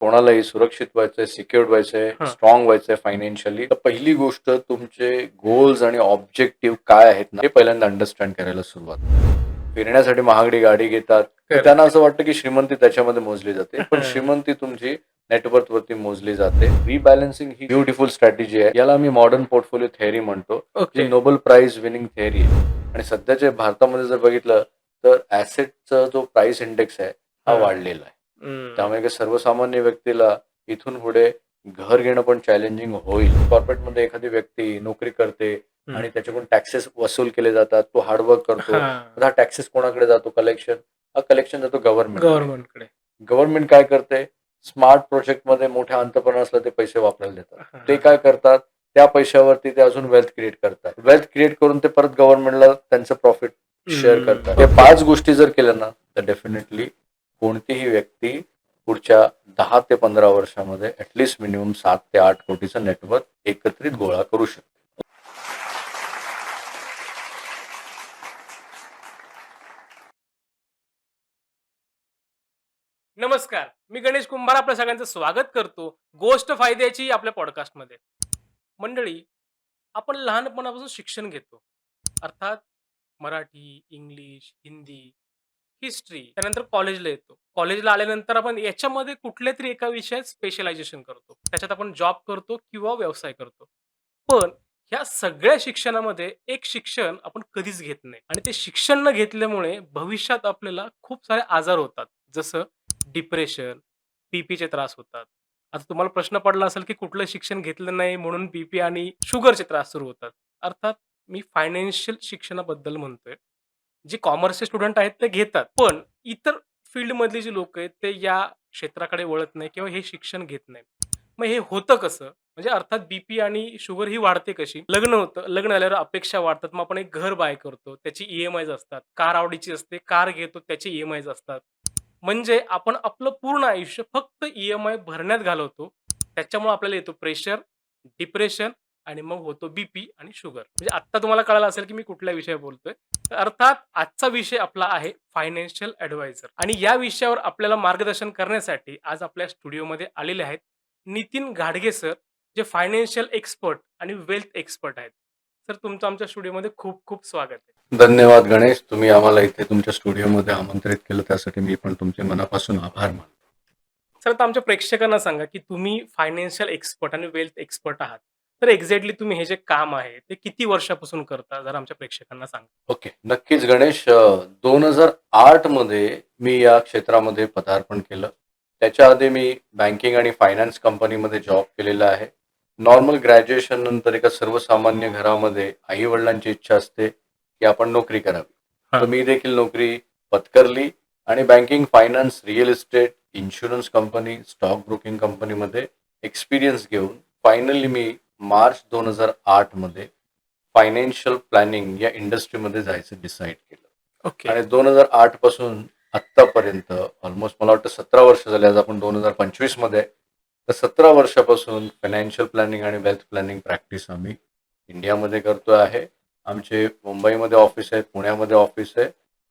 कोणालाही सुरक्षित व्हायचंय, सिक्युअर्ड व्हायचंय, हां. स्ट्रॉंग व्हायचंय फायनान्शियली, तर पहिली गोष्ट तुमचे गोल्स आणि ऑब्जेक्टिव्ह काय आहेत ना, हे पहिल्यांदा अंडरस्टँड करायला सुरुवात करा. फिरण्यासाठी महागडी गाडी घेतात, तर त्यांना करेक्ट. असं वाटतं की श्रीमंती त्याच्यामध्ये मोजली जाते. पण श्रीमंती तुमची नेटवर्थ वरती मोजली जाते. रिबॅलन्सिंग ही ब्युटिफुल स्ट्रॅटेजी आहे. याला आम्ही मॉडर्न पोर्टफोलिओ थेअरी म्हणतो, जी okay. Nobel prize winning theory आहे. आणि सध्याच्या भारतामध्ये जर बघितलं, तर ॲसेटचा जो प्राइस इंडेक्स आहे, हा हां. वाढलेला आहे. हं. त्यामुळे काही सर्वसामान्य व्यक्तीला इथून पुढे घर घेणं पण चॅलेंजिंग होईल. कॉर्पोरेटमध्ये एखादी व्यक्ती नोकरी करते हं. आणि त्याच्याकडून टॅक्सेस वसूल केले जातात. तो हार्डवर्क करतो. हां. तर हा टॅक्सेस कोणाकडे जातो? कलेक्शन. हा कलेक्शन जातो गव्हर्नमेंटकडे. गव्हर्नमेंटकडे. गव्हर्नमेंट काय करते? स्मार्ट प्रोजेक्टमध्ये मोठ्या अंतर्पण असलं ते पैसे वापरायला देतात. हां, ते हां, काय हां. करतात? त्या पैशावरती ते अजून वेल्थ क्रिएट करतात. वेल्थ क्रिएट करून ते परत गव्हर्नमेंटला त्यांचं प्रॉफिट शेअर करतात. हे ओके. 5 गोष्टी जर केल्या ना, तर डेफिनेटली कोणतीही व्यक्ती पुढच्या 10 ते 15 वर्षामध्ये ॲटलीस्ट मिनिमम 7 ते 8 कोटीचं नेटवर्क एकत्रित गोळा करू शकतो. नमस्कार. मी गणेश कुंभार आपल्या सगळ्यांचं स्वागत करतो गोष्ट फायद्याची आपल्या पॉडकास्टमध्ये. मंडळी, आपण लहानपणापासून शिक्षण घेतो. अर्थात मराठी, इंग्लिश, हिंदी, हिस्ट्री. त्यानंतर कॉलेजला येतो. कॉलेजला आल्यानंतर आपण याच्यामध्ये कुठल्यातरी एका विषयात स्पेशलायझेशन करतो. त्याच्यात आपण जॉब करतो किंवा व्यवसाय करतो. पण ह्या सगळ्या शिक्षणामध्ये एक शिक्षण आपण कधीच घेत नाही आणि ते शिक्षण न घेतल्यामुळे भविष्यात आपल्याला खूप सारे आजार होतात. जसं डिप्रेशन, बीपीचे त्रास होतात. आता तुम्हाला प्रश्न पडला असेल, की कुठलं शिक्षण घेतलं नाही म्हणून बीपी आणि शुगरचे त्रास सुरू होतात. अर्थात मी फायनान्शियल शिक्षणाबद्दल म्हणतोय. जे कॉमर्सचे स्टुडंट आहेत ते घेतात. पण इतर फील्डमधली जी लोकं आहेत ते या क्षेत्राकडे वळत नाही किंवा हे शिक्षण घेत नाही. मग हे होतं कसं? म्हणजे अर्थात बीपी आणि शुगर ही वाढते कशी? लग्न होतं. लग्न झाल्यावर अपेक्षा वाढतात. मग आपण एक घर बाय करतो. त्याची ई-एम-आयज असतात. कार आवडीची असते. कार घेतो त्याचे ई-एम-आयज असतात. म्हणजे आपण आपलं पूर्ण आयुष्य फक्त ई-एम-आय भरण्यात घालवतो. त्याच्यामुळे आपल्याला येतो प्रेशर, डिप्रेशन आणि मग होतो बीपी आणि शुगर. म्हणजे आत्ता तुम्हाला कळालं असेल, की मी कुठल्या विषयावर बोलतोय. तर अर्थात आजचा विषय आपला आहे फायनान्शियल ॲडवायझर आणि या विषयावर आपल्याला मार्गदर्शन करण्यासाठी आज आपल्या स्टुडिओमध्ये आलेले आहेत नितीन घाडगे सर, जे फायनान्शियल एक्सपर्ट आणि वेल्थ एक्सपर्ट आहेत. सर, तुमचं आमच्या स्टुडिओमध्ये खूप खूप स्वागत आहे. धन्यवाद गणेश. तुम्ही आम्हाला इथे तुमच्या स्टुडिओमध्ये आमंत्रित केलं त्यासाठी मी पण तुमचे मनापासून आभार मानतो. सर, आता आमच्या प्रेक्षकांना सांगा, की तुम्ही फायनान्शियल एक्सपर्ट आणि वेल्थ एक्सपर्ट आहात. तर एक्झॅक्टली तुम्ही हे जे काम आहे, ते किती वर्षापासून करता? जरा आमच्या प्रेक्षकांना सांगा. ओके. नक्कीच गणेश. 2008 मध्ये मी या क्षेत्रामध्ये पदार्पण केलं. त्याच्या आधी मी बँकिंग आणि फायनान्स कंपनीमध्ये जॉब केलेला आहे. नॉर्मल ग्रॅज्युएशन नंतर एका सर्वसामान्य घरामध्ये आई-वडिलांची इच्छा असते, की आपण नोकरी करावी. तर हां. मी देखील नोकरी पत्करली आणि banking, finance, real estate, insurance company, stock broking कंपनीमध्ये एक्सपिरियन्स घेऊन फायनली मी मार्च 2008 मध्ये फायनान्शियल प्लॅनिंग या इंडस्ट्रीमध्ये जायचं डिसाईड केलं. ओके. आणि 2008 पासून आत्तापर्यंत ऑलमोस्ट मला वाटतं 17 वर्ष झाले. आज आपण 2025 मध्ये आहे. तर 17 वर्षापासून फायनान्शियल प्लॅनिंग आणि वेल्थ प्लॅनिंग प्रॅक्टिस आम्ही इंडियामध्ये करतो आहे. आमचे मुंबईमध्ये ऑफिस आहे, पुण्यामध्ये ऑफिस आहे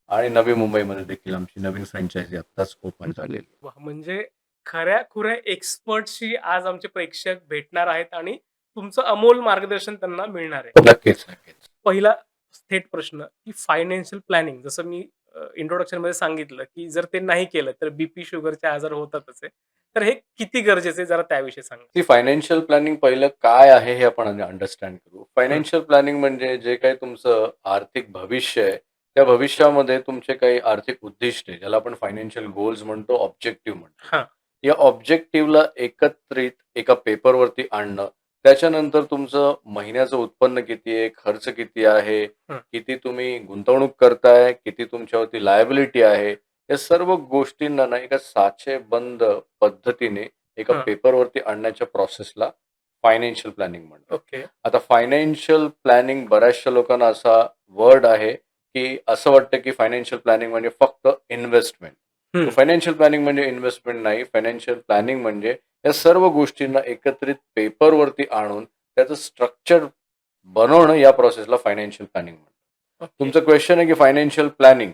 आणि नवी मुंबईमध्ये देखील आमची नवीन फ्रँचायझी आत्ताच ओपन झालेली. वाह! म्हणजे खऱ्या-खुऱ्या एक्सपर्टशी आज आमचे प्रेक्षक भेटणार आहेत आणि तुमचं अमोल मार्गदर्शन त्यांना मिळणार आहे. नक्कीच, नक्कीच. पहिला थेट प्रश्न, की फायनान्शियल प्लॅनिंग जसं मी इंट्रोडक्शनमध्ये सांगितलं, की जर ते नाही केलं तर बीपी, शुगरचे आजार होतातच आहे. तर हे किती गरजेचं आहे जरा त्याविषयी सांगा? ती फायनान्शियल प्लॅनिंग पहिलं काय आहे हे आपण अंडरस्टँड करू. हं. फायनान्शियल प्लॅनिंग म्हणजे जे काही तुमचं आर्थिक भविष्य आहे, त्या भविष्यामध्ये तुमचे काही आर्थिक उद्दिष्ट आहे, ज्याला आपण फायनान्शियल गोल्स म्हणतो, ऑब्जेक्टिव्ह म्हणतो. हां. या ऑब्जेक्टिव्हला एकत्रित एका पेपरवरती आणणं, त्याच्यानंतर तुमचं महिन्याचं उत्पन्न किती आहे, खर्च किती आहे, हं. किती तुम्ही गुंतवणूक करताय, किती तुमच्यावरती लायबिलिटी आहे, या सर्व गोष्टींना ना एका साचेबंद पद्धतीने एका हं. पेपरवरती आणण्याच्या प्रोसेसला फायनान्शियल प्लॅनिंग म्हणतात. ओके. आता फायनान्शियल प्लॅनिंग बऱ्याचशा लोकांना असा वर्ड आहे, की असं वाटतं की फायनान्शियल प्लॅनिंग म्हणजे फक्त इन्व्हेस्टमेंट. हं. फायनान्शियल प्लॅनिंग म्हणजे इन्व्हेस्टमेंट नाही. फायनान्शियल प्लॅनिंग म्हणजे या सर्व गोष्टींना एकत्रित पेपरवरती आणून त्याचं स्ट्रक्चर बनवणं या प्रोसेसला फायनान्शियल प्लॅनिंग म्हणतात. ओके. तुमचं क्वेश्चन आहे की फायनान्शियल प्लॅनिंग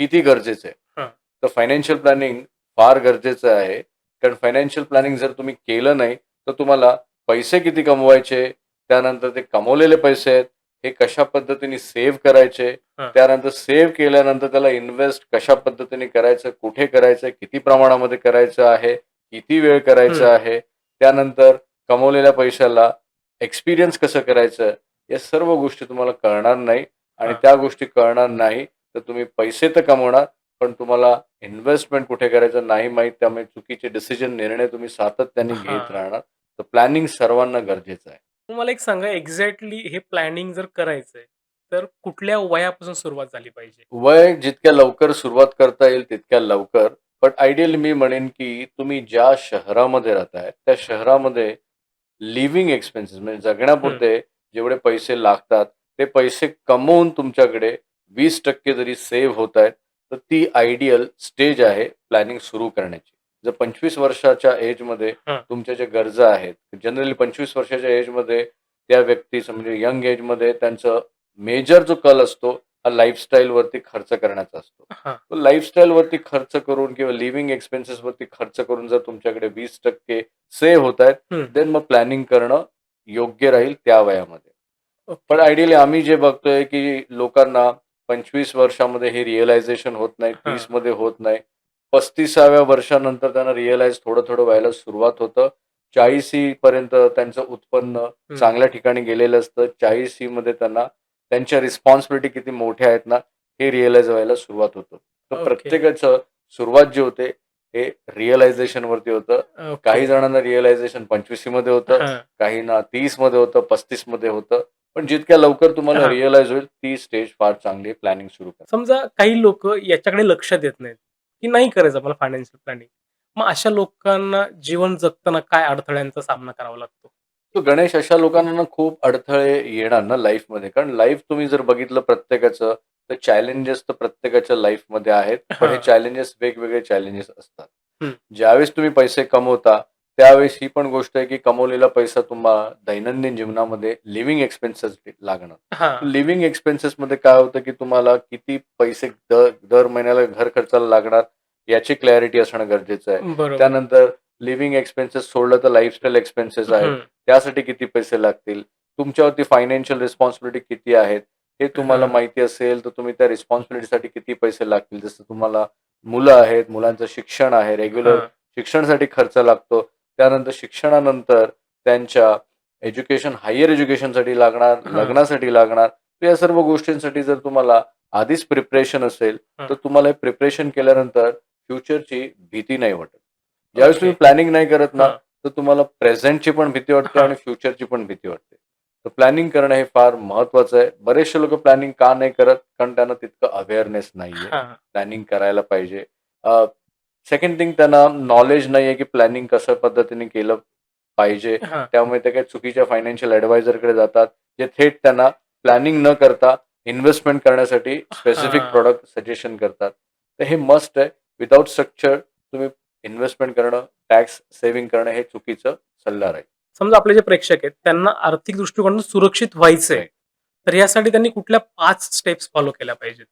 किती गरजेचं आहे? हां. तर फायनान्शियल प्लॅनिंग फार गरजेचं आहे. कारण फायनान्शियल प्लॅनिंग जर तुम्ही केलं नाही, तर तुम्हाला पैसे किती कमवायचे, त्यानंतर ते कमवलेले पैसे आहेत, हे कशा पद्धतीने सेव्ह करायचे, हां. त्यानंतर सेव्ह केल्यानंतर त्याला इन्व्हेस्ट कशा पद्धतीने करायचं, कुठे करायचं, किती प्रमाणामध्ये करायचं आहे, किती वेळ करायचं आहे, त्यानंतर कमवलेल्या पैशाला एक्सपिरियन्स कसं करायचं, या सर्व गोष्टी तुम्हाला कळणार नाही आणि हां. त्या गोष्टी कळणार नाही, तर तुम्ही पैसे तर कमवणार, पण तुम्हाला इन्व्हेस्टमेंट कुठे करायचं नाही माहीत. त्यामुळे चुकीचे निर्णय तुम्ही सातत्याने घेत हां. राहणार. तर प्लॅनिंग सर्वांना गरजेचं आहे. मग मला एक सांगा एक्झॅक्टली हे प्लॅनिंग जर करायचंय, तर कुठल्या वयापासून सुरुवात झाली पाहिजे? वय जितक्या लवकर सुरुवात करता येईल तितक्या लवकर. बट आयडियल मी म्हणेन, की तुम्ही ज्या शहरामध्ये राहताय, त्या शहरामध्ये लिव्हिंग एक्सपेन्सेस म्हणजे हं. जगण्यापुरते जेवढे पैसे लागतात, ते पैसे कमवून तुमच्याकडे 20% जरी सेव्ह होतायत, तर ती आयडियल स्टेज आहे प्लॅनिंग सुरू करण्याची. जर 25 वर्षाच्या एजमध्ये हां. तुमच्या ज्या गरजा आहेत, जनरली 25 वर्षाच्या एजमध्ये त्या व्यक्तीचं म्हणजे यंग एजमध्ये त्यांचं मेजर जो कल असतो, हा लाईफस्टाईलवरती खर्च करण्याचा असतो. हां. तो लाईफस्टाईलवरती खर्च करून किंवा लिव्हिंग एक्सपेन्सेसवरती खर्च करून जर तुमच्याकडे 20% सेव्ह होतायत, हं. देन मग प्लॅनिंग करणं योग्य राहील त्या वयामध्ये. पण ओके. आयडियली आम्ही जे बघतोय, की लोकांना 25 वर्षामध्ये हे रिअलायझेशन होत नाही, हां. 30 मध्ये होत नाही. 35व्या वर्षानंतर त्यांना रिअलाईज थोडं-थोडं व्हायला सुरुवात होतं. 40 पर्यंत त्यांचं उत्पन्न हं. चांगल्या ठिकाणी गेलेलं असतं. 40 मध्ये त्यांना त्यांच्या रिस्पॉन्सिबिलिटी किती मोठ्या आहेत ना, हे रिअलाईज व्हायला सुरुवात होतं. तर ओके. प्रत्येकाचं सुरुवात जी होते, हे रिअलायझेशनवरती होतं. ओके. काही जणांना रिअलायझेशन 25 मध्ये होतं, हां. काहींना 30 मध्ये होतं, 35 मध्ये होतं. पण जितक्या लवकर तुम्हाला हां. रिअलाईज होईल, ती स्टेज फार चांगली आहे प्लॅनिंग सुरू करण्याची. समजा काही लोकं याच्याकडे लक्ष देत नाहीत, की नाही करायचं मला फायनान्शियल प्लॅनिंग. मग अशा लोकांना जीवन जगताना काय अडथळ्यांचा सामना करावा लागतो? तो गणेश अशा लोकांना ना खूप अडथळे येणार ना लाईफमध्ये. कारण लाईफ तुम्ही जर बघितलं प्रत्येकाचं, तर चॅलेंजेस तर प्रत्येकाच्या लाईफमध्ये आहेत. पण हे हां. चॅलेंजेस वेगवेगळे चॅलेंजेस असतात. हं. ज्यावेळेस तुम्ही पैसे कमवता, त्यावेळेस ही पण गोष्ट आहे, की कमवलेला पैसा तुम्हाला दैनंदिन जीवनामध्ये लिव्हिंग एक्सपेन्सेस लागणार. हां. लिव्हिंग एक्सपेन्सेसमध्ये काय होतं, की तुम्हाला किती पैसे दर महिन्याला घर खर्चाला लागणार, याची क्लॅरिटी असणं गरजेचं आहे. बरोबर. त्यानंतर लिव्हिंग एक्सपेन्सेस सोडलं तर लाईफस्टाईल एक्सपेन्सेस आहेत. हं. त्यासाठी किती पैसे लागतील? तुमच्यावरती फायनान्शियल रिस्पॉन्सिबिलिटी किती आहेत? हे तुम्हाला हां. माहिती असेल, तर तुम्ही त्या रिस्पॉन्सिबिलिटीसाठी किती पैसे लागतील? जसं तुम्हाला मुलं आहेत, मुलांचं शिक्षण आहे, रेग्युलर हां. शिक्षणासाठी खर्च लागतो. त्यानंतर शिक्षणानंतर त्यांच्या हायर एज्युकेशनसाठी लागणार, हां. लग्नासाठी लागणार. तर या सर्व गोष्टींसाठी जर तुम्हाला आधीच प्रिपरेशन असेल, हां. तर तुम्हाला हे प्रिपरेशन केल्यानंतर फ्युचरची भीती नाही वाटत. ज्यावेळेस ओके. तुम्ही प्लॅनिंग नाही करत ना, हां. तर तुम्हाला प्रेझेंटची पण भीती वाटते हां. आणि फ्युचरची पण भीती वाटते. तर प्लॅनिंग करणं हे फार महत्वाचं आहे. बरेचसे लोकं प्लॅनिंग का नाही करत? कारण त्यांना तितकं अवेअरनेस नाहीये. हां. प्लॅनिंग करायला पाहिजे. सेकंड थिंग त्यांना नॉलेज नाहीये, की प्लॅनिंग कशा पद्धतीने केलं पाहिजे. हां. त्यामुळे ते काही चुकीच्या फायनान्शियल ॲडवायझरकडे जातात, जे थेट त्यांना प्लॅनिंग न करता इन्व्हेस्टमेंट करण्यासाठी स्पेसिफिक हां. प्रॉडक्ट सजेशन करतात. तर हे मस्ट आहे. विथआऊट स्ट्रक्चर तुम्ही इन्व्हेस्टमेंट करणं, टॅक्स सेव्हिंग करणं हे चुकीचं सल्ला राहील. समजा आपले जे प्रेक्षक आहेत, त्यांना आर्थिक दृष्टिकोनातून सुरक्षित व्हायचंय, राइट. तर यासाठी त्यांनी कुठल्या 5 स्टेप्स फॉलो केल्या पाहिजेत?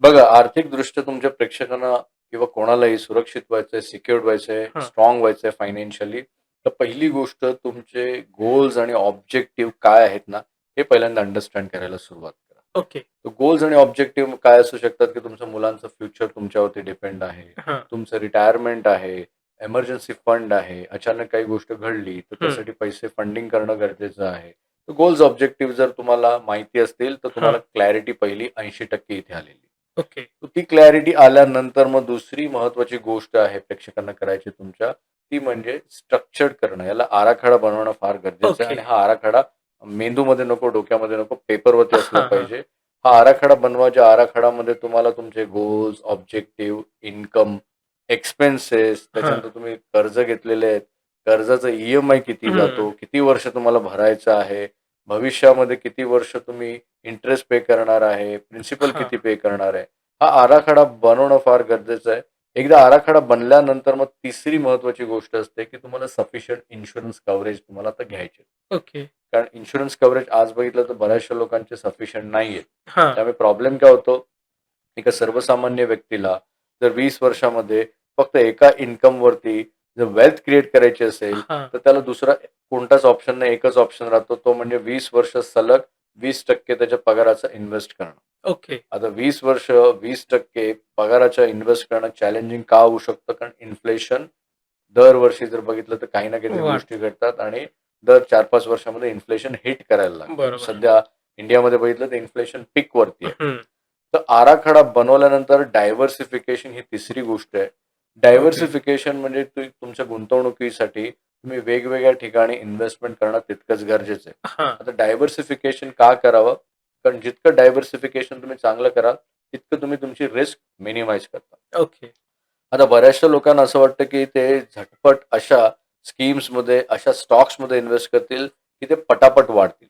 बघा, आर्थिकदृष्ट्या तुमच्या प्रेक्षकांना किंवा कोणालाही सुरक्षित व्हायचंय, सिक्युअर्ड व्हायचंय, हां. स्ट्राँग व्हायचंय फायनान्शियली, तर पहिली गोष्ट तुमचे गोल्स आणि ऑब्जेक्टिव्ह काय आहेत ना, हे पहिल्यांदा अंडरस्टँड करायला सुरुवात करा. ओके. तर गोल्स आणि ऑब्जेक्टिव्ह काय असू शकतात, की तुमच्या मुलांचं फ्युचर तुमच्यावरती डिपेंड आहे. हां. तुमचं रिटायरमेंट आहे, एमर्जन्सी फंड आहे, अचानक काही गोष्ट घडली, तर हं. त्यासाठी पैसे फंडिंग करणं गरजेचं आहे. तर गोल्स ऑब्जेक्टिव्ह जर तुम्हाला माहिती असतील, तर तुम्हाला हां. क्लॅरिटी पहिली 80% इथे आलेली. ओके. तर ती क्लॅरिटी आल्यानंतर मग दुसरी महत्त्वाची गोष्ट आहे प्रेक्षकांना करायची तुमच्या, ती म्हणजे स्ट्रक्चर्ड करणं. याला आराखडा बनवणं फार गरजेचं आहे ओके. आणि हा आराखडा मेंदूमध्ये नको, डोक्यामध्ये नको, पेपरवरती असला हां, हां. पाहिजे. हा आराखडा बनवा, ज्या आराखड्यामध्ये तुम्हाला तुमचे गोल्स, ऑब्जेक्टिव्ह, इन्कम, एक्सपेन्सेस, हां. त्याच्यानंतर तुम्ही कर्ज घेतलेले आहेत, कर्जाचा ई-एम-आय किती हं. जातो, किती वर्ष तुम्हाला भरायचं आहे, भविष्यामध्ये किती वर्ष तुम्ही इंटरेस्ट पे करणार आहे, प्रिन्सिपल हां. किती पे करणार आहे. हा आराखडा बनवणं फार गरजेचं आहे. एकदा आराखडा बनल्यानंतर मग तिसरी महत्त्वाची गोष्ट असते, की तुम्हाला सफिशियंट इन्शुरन्स कव्हरेज तुम्हाला आता घ्यायचे. ओके. कारण इन्शुरन्स कव्हरेज आज बघितलं तर बऱ्याचशा लोकांचे सफिशियंट नाहीये. हां. त्यामुळे प्रॉब्लेम काय होतो, एका सर्वसामान्य व्यक्तीला जर 20 वर्षामध्ये फक्त एका इन्कमवरती जर वेल्थ क्रिएट करायची असेल हां. तर त्याला दुसरा कोणताच ऑप्शन नाही, एकच ऑप्शन राहतो, तो म्हणजे 20 वर्ष सलग 20% त्याच्या पगाराचा इन्व्हेस्ट करणं. ओके. आता 20 वर्ष 20% पगाराच्या इन्व्हेस्ट करणं चॅलेंजिंग का होऊ शकतं? कारण इन्फ्लेशन दरवर्षी जर बघितलं तर काही ना काहीतरी गोष्टी वाढतं. घडतात आणि दर 4-5 वर्षामध्ये इन्फ्लेशन हिट करायला लागतं. बरोबर. सध्या इंडियामध्ये बघितलं तर इन्फ्लेशन पीक वरती आहे. हं. तर आराखडा बनवल्यानंतर डायव्हर्सिफिकेशन ही तिसरी गोष्ट आहे. डायव्हर्सिफिकेशन म्हणजे तुमच्या गुंतवणुकीसाठी तुम्ही वेगवेगळ्या ठिकाणी इन्व्हेस्टमेंट करणं तितकंच गरजेचं आहे. हां. आता डायव्हर्सिफिकेशन का करावं? कारण जितकं डायव्हर्सिफिकेशन तुम्ही चांगलं कराल, तितकं तुम्ही तुमची रिस्क मिनिमाइज करता. ओके. आता बऱ्याचशा लोकांना असं वाटतं, की ते झटपट अशा स्कीम्समध्ये, अशा स्टॉक्समध्ये इन्व्हेस्ट करतील, की ते पटापट वाढतील.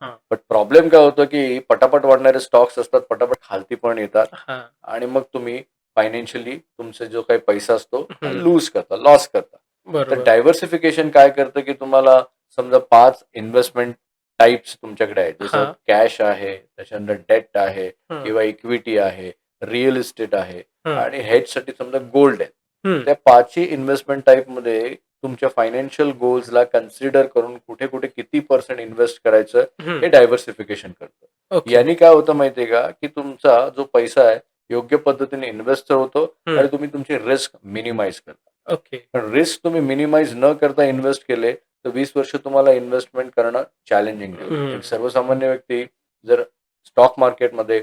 हां. बट प्रॉब्लेम काय होतो, की पटापट वाढणारे स्टॉक्स असतात, पटापट खालती पण येतात हां. आणि मग तुम्ही फायनान्शियली तुमचा जो काही पैसा असतो, हं. लूज करता, लॉस करता. तर बरोबर. डायव्हर्सिफिकेशन काय करतं, की तुम्हाला समजा 5 इन्व्हेस्टमेंट टाइप्स तुमच्याकडे आहेत. जसं हां. कॅश आहे, त्याच्यानंतर डेट आहे हं. किंवा इक्विटी आहे, रिअल इस्टेट आहे हं. आणि हेजसाठी समजा गोल्ड आहे. हं. त्या 5ही इन्व्हेस्टमेंट टाइपमध्ये तुमच्या फायनान्शियल गोल्सला कन्सिडर करून कुठे-कुठे किती पर्सेंट इन्व्हेस्ट करायचं हं. हे डायव्हर्सिफिकेशन करतं. ओके. याने काय होतं माहितीये का, की तुमचा जो पैसा आहे योग्य पद्धतीने इन्व्हेस्ट तर होतो हं. आणि तुम्ही तुमची रिस्क मिनिमाइज करता. ओके. पण रिस्क तुम्ही मिनिमाइज न करता इन्व्हेस्ट केले तर 20 वर्ष तुम्हाला इन्व्हेस्टमेंट करणं चॅलेंजिंग आहे. हं. एक सर्वसामान्य व्यक्ती जर स्टॉक मार्केटमध्ये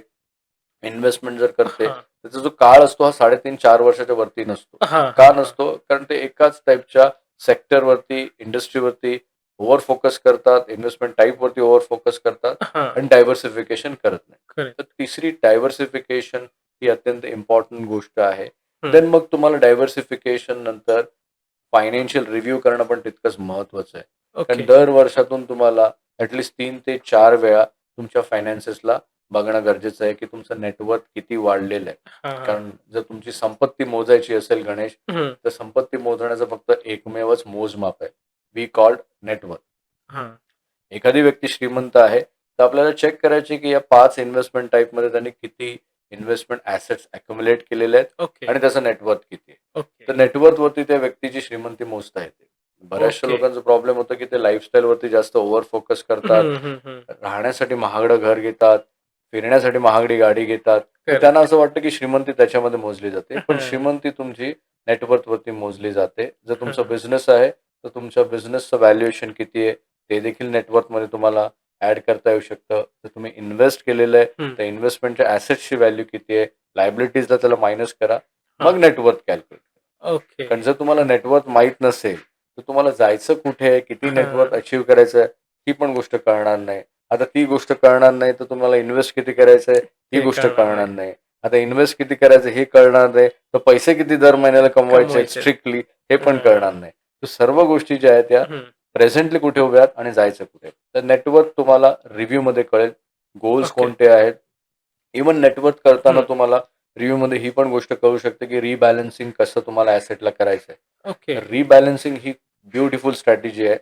इन्व्हेस्टमेंट जर करते, हां. त्याचा जो काळ असतो हा 3.5-4 वर्षाच्या वरती नसतो. हां, का हां, हां. नसतो? कारण ते एकाच टाइपच्या सेक्टरवरती, इंडस्ट्रीवरती ओव्हर फोकस करतात, इन्व्हेस्टमेंट टाइपवरती ओव्हर फोकस करतात हां. आणि डायव्हर्सिफिकेशन करत नाही. करेक्ट. तर तिसरी डायव्हर्सिफिकेशन ही अत्यंत इम्पॉर्टंट गोष्ट आहे. हं. देन मग तुम्हाला डायव्हर्सिफिकेशन नंतर फायनान्शियल रिव्ह्यू करणं पण तितकंच महत्वाचं आहे. कारण ओके. दर वर्षातून तुम्हाला ॲटलीस्ट 3 ते 4 वेळा तुमच्या फायनान्सेसला बघणं गरजेचं आहे, की तुमचं नेटवर्थ किती वाढलेलं आहे. हां, हां. कारण जर तुमची संपत्ती मोजायची असेल गणेश, हं. तर संपत्ती मोजण्याचं फक्त एकमेवच मोजमाप आहे. We called net worth. हां. एखादी व्यक्ती श्रीमंत आहे, तर आपल्याला चेक करायचे की या 5 इन्व्हेस्टमेंट टाइपमध्ये त्यांनी किती इन्व्हेस्टमेंट ॲसेट्स अक्युमुलेट केलेले आहेत ओके. आणि त्याचं नेटवर्थ किती आहे. ओके. तर नेटवर्थवरती त्या व्यक्तीची श्रीमंती मोजता येते. बऱ्याचशा ओके. लोकांचा प्रॉब्लेम होतो की ते लाईफस्टाईलवरती जास्त ओव्हर फोकस करतात. हं, हं, हं. राहण्यासाठी महागडं घर घेतात, फिरण्यासाठी महागडी गाडी घेतात. तर करेक्ट. त्यांना असं वाटतं की श्रीमंती त्याच्यामध्ये मोजली जाते. पण हं. श्रीमंती तुमची नेटवर्थवरती मोजली जाते. जर तुमचा हं. बिझनेस आहे, तर तुमच्या बिझनेसचं व्हॅल्युएशन किती आहे, ते देखील नेटवर्थमध्ये तुम्हाला ॲड करता येऊ शकतं. जर तुम्ही इन्व्हेस्ट केलेलं आहे, हं. तर इन्व्हेस्टमेंटच्या ॲसेट्सची व्हॅल्यू किती आहे, लायबिलिटीजला त्याला मायनस करा, हां. मग नेटवर्थ कॅल्क्युलेट करा. ओके. कारण जर तुम्हाला नेटवर्थ माहीत नसेल, तर तुम्हाला जायचं कुठे आहे, किती नेटवर्थ हां. अचीव्ह करायचं आहे, ही पण गोष्ट कळणार नाही. आता ती गोष्ट कळणार नाही, तर तुम्हाला इन्व्हेस्ट किती करायचं आहे, ही ते गोष्ट कळणार कळणार नाही. नाही. आता इन्व्हेस्ट किती करायचं हे कळणार नाही, तर पैसे किती दर महिन्याला कमवायचे आहेत कमवायचे. स्ट्रिक्टली हे पण हं. कळणार नाही. तर सर्व गोष्टी ज्या आहेत त्या हं. प्रेझेंटली कुठे उभ्या आहेत आणि जायचं कुठे. तर नेटवर्थ तुम्हाला रिव्ह्यूमध्ये कळेल. Goals okay. कोणते आहेत. इव्हन नेटवर्थ करताना हं. तुम्हाला रिव्ह्यूमध्ये ही पण गोष्ट कळू शकते, की रिबॅलन्सिंग कसं तुम्हाला ॲसेटला करायचं आहे. ओके. तर रिबॅलन्सिंग ही ब्युटिफुल स्ट्रॅटेजी आहे.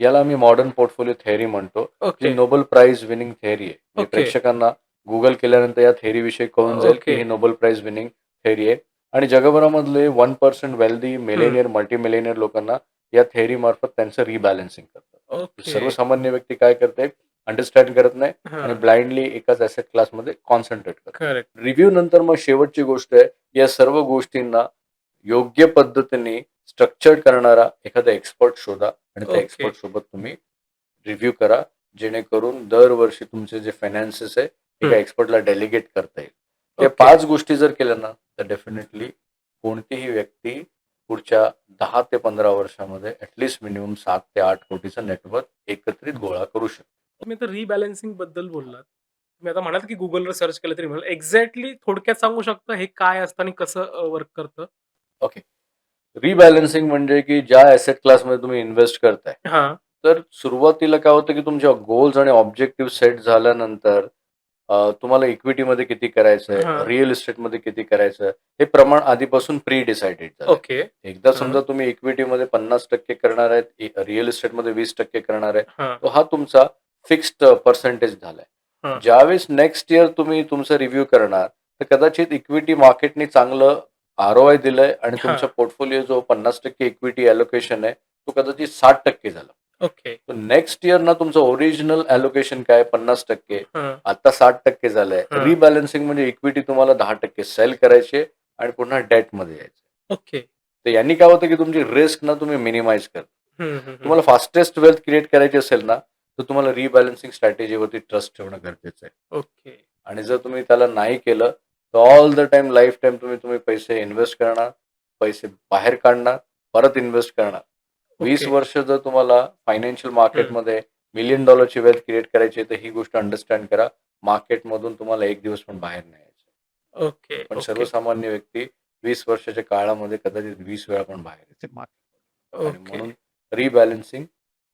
याला आम्ही मॉडर्न पोर्टफोलिओ थिअरी म्हणतो. जी okay. Nobel prize winning theory आहे. मी ओके. प्रेक्षकांना Google केल्यानंतर या थिअरीविषयी कळून जाईल, की ओके. ही नोबेल प्राइज विनिंग थिअरी आहे आणि जगभरामधले 1% वेल्दी हं. मिलेनियर, मल्टी मिलेनियर लोकांना या थिअरी मार्फत त्यांचं रिबॅलन्सिंग करतात. ओके. सर्वसामान्य व्यक्ती काय करते, अंडरस्टँड करत नाही आणि हां. ब्लाइंडली एकाच ॲसेट क्लासमध्ये कॉन्सन्ट्रेट करते. करेक्ट. रिव्ह्यू नंतर मग शेवटची गोष्ट आहे, या सर्व गोष्टींना योग्य पद्धतीने स्ट्रक्चर्ड करणारा एखादा एक्सपर्ट शोधा आणि त्या ओके. एक्सपर्ट सोबत तुम्ही रिव्ह्यू करा. जेणेकरून दरवर्षी तुमचे जे फायनान्सेस आहे, एका हं. एक्सपर्टला डेलिगेट करता येईल. या ओके. 5 गोष्टी जर केल्या ना, तर डेफिनेटली कोणतीही व्यक्ती पुढच्या 10 ते 15 वर्षामध्ये ॲटलीस्ट मिनिमम 7 ते 8 कोटीचं नेटवर्थ एकत्रित गोळा करू शकतो. तुम्ही आता रिबॅलन्सिंग बद्दल बोललात. तुम्ही आता म्हणालात, की Googleवर सर्च केलं तरी मिळेल. एक्झॅक्टली थोडक्यात सांगू शकता हे काय असतं आणि कसं वर्क करतं? ओके. रिबॅलन्सिंग म्हणजे की ज्या ॲसेट क्लासमध्ये तुम्ही इन्व्हेस्ट करताय, हां. तर सुरुवातीला काय होतं की तुमच्या गोल्स आणि ऑब्जेक्टिव्ह सेट झाल्यानंतर तुम्हाला इक्विटीमध्ये किती करायचंय, हां. रिअल इस्टेटमध्ये किती करायचं, हे प्रमाण आधीपासून प्री डिसाइडेड झालंय. ओके. एकदा हां. समजा तुम्ही इक्विटीमध्ये 50% करणार आहेत, रिअल इस्टेटमध्ये 20% करणार आहे, हां. तो हा तुमचा फिक्स्ड पर्सेंटेज झालाय. हां. ज्यावेळेस नेक्स्ट इयर तुम्ही तुमचा रिव्ह्यू करणार, तर कदाचित इक्विटी मार्केटने चांगलं आरओआय दिलंय आणि हां. तुमच्या पोर्टफोलिओ जो 50% इक्विटी अलोकेशन आहे, तो कदाचित 60% झाला. ओके. तर नेक्स्ट इयर ना तुमचं ओरिजिनल अलोकेशन काय 50%, हं, आता 60% झालंय. हं. रिबॅलन्सिंग म्हणजे इक्विटी तुम्हाला 10% सेल करायची आहे आणि पुन्हा डेटमध्ये यायचं. ओके. तर यांनी काय होतं, की तुमची रिस्क ना तुम्ही मिनिमाइज करता. हं, हं, हं. तुम्हाला फास्टेस्ट वेल्थ क्रिएट करायची असेल ना, तर तुम्हाला रिबॅलन्सिंग स्ट्रॅटेजीवरती ट्रस्ट ठेवणं गरजेचं आहे. ओके. आणि जर तुम्ही त्याला नाही केलं, तर all the time life time तुम्ही पैसे इन्व्हेस्ट करणार, पैसे बाहेर काढणार, परत इन्व्हेस्ट करणार. 20 ओके. वर्ष जर तुम्हाला फायनान्शियल मार्केटमध्ये $1,000,000 ची वेल्थ क्रिएट करायची आहे, तर ही गोष्ट अंडरस्टँड करा. मार्केटमधून तुम्हाला एक दिवस पण बाहेर नाही यायचं. ओके, पण ओके, सर्वसामान्य व्यक्ती 20 वर्षाच्या काळामध्ये कदाचित 20 वेळा पण बाहेर येते मार्केट. आणि ओके, म्हणून रिबॅलन्सिंग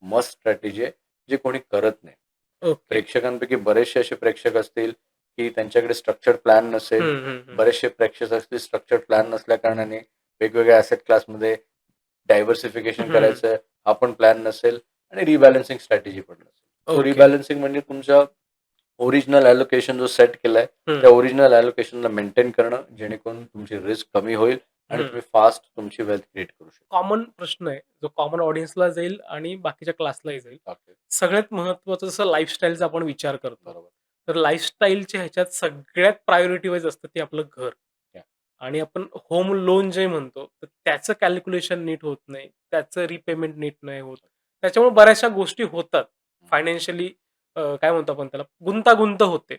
मस्ट स्ट्रॅटेजी आहे, जे कोणी करत नाही. ओके. प्रेक्षकांपैकी बरेचसे असे प्रेक्षक असतील, की त्यांच्याकडे स्ट्रक्चर्ड प्लॅन नसेल. हं, हं, हं. बरेचसे प्रेक्षक असतील स्ट्रक्चर्ड प्लॅन नसल्या कारणाने वेगवेगळ्या ॲसेट क्लासमध्ये डायव्हर्सिफिकेशन हं. करायचं हा पण प्लॅन नसेल आणि रिबॅलन्सिंग स्ट्रॅटेजी पण नसेल. So okay. रिबॅलन्सिंग म्हणजे तुमच्या ओरिजिनल ॲलोकेशन जो सेट केलाय, हं, त्या ओरिजिनल ॲलोकेशनला मेंटेन करणं, जेणेकरून तुमची रिस्क कमी होईल आणि हं. तुम्ही फास्ट तुमची वेल्थ क्रिएट करू शकता. कॉमन प्रश्न आहे, जो कॉमन ऑडियन्सला जाईल आणि बाकीच्या क्लासलाही जाईल. ओके. सगळ्यात महत्त्वाचं जसं लाईफस्टाईलचा आपण विचार करतो. बरोबर. तर लाईफस्टाईलच्या ह्याच्यात सगळ्यात प्रायोरिटी वाईज असतं ते आपलं घर. Yeah. आणि आपण होम लोन जे म्हणतो, तर त्याचं कॅल्क्युलेशन नीट होत नाही. त्याचं रिपेमेंट नीट नाही होत. त्याच्यामुळे बऱ्याचशा गोष्टी होतात. फायनान्शियली काय म्हणतो आपण त्याला गुंतागुंत होते.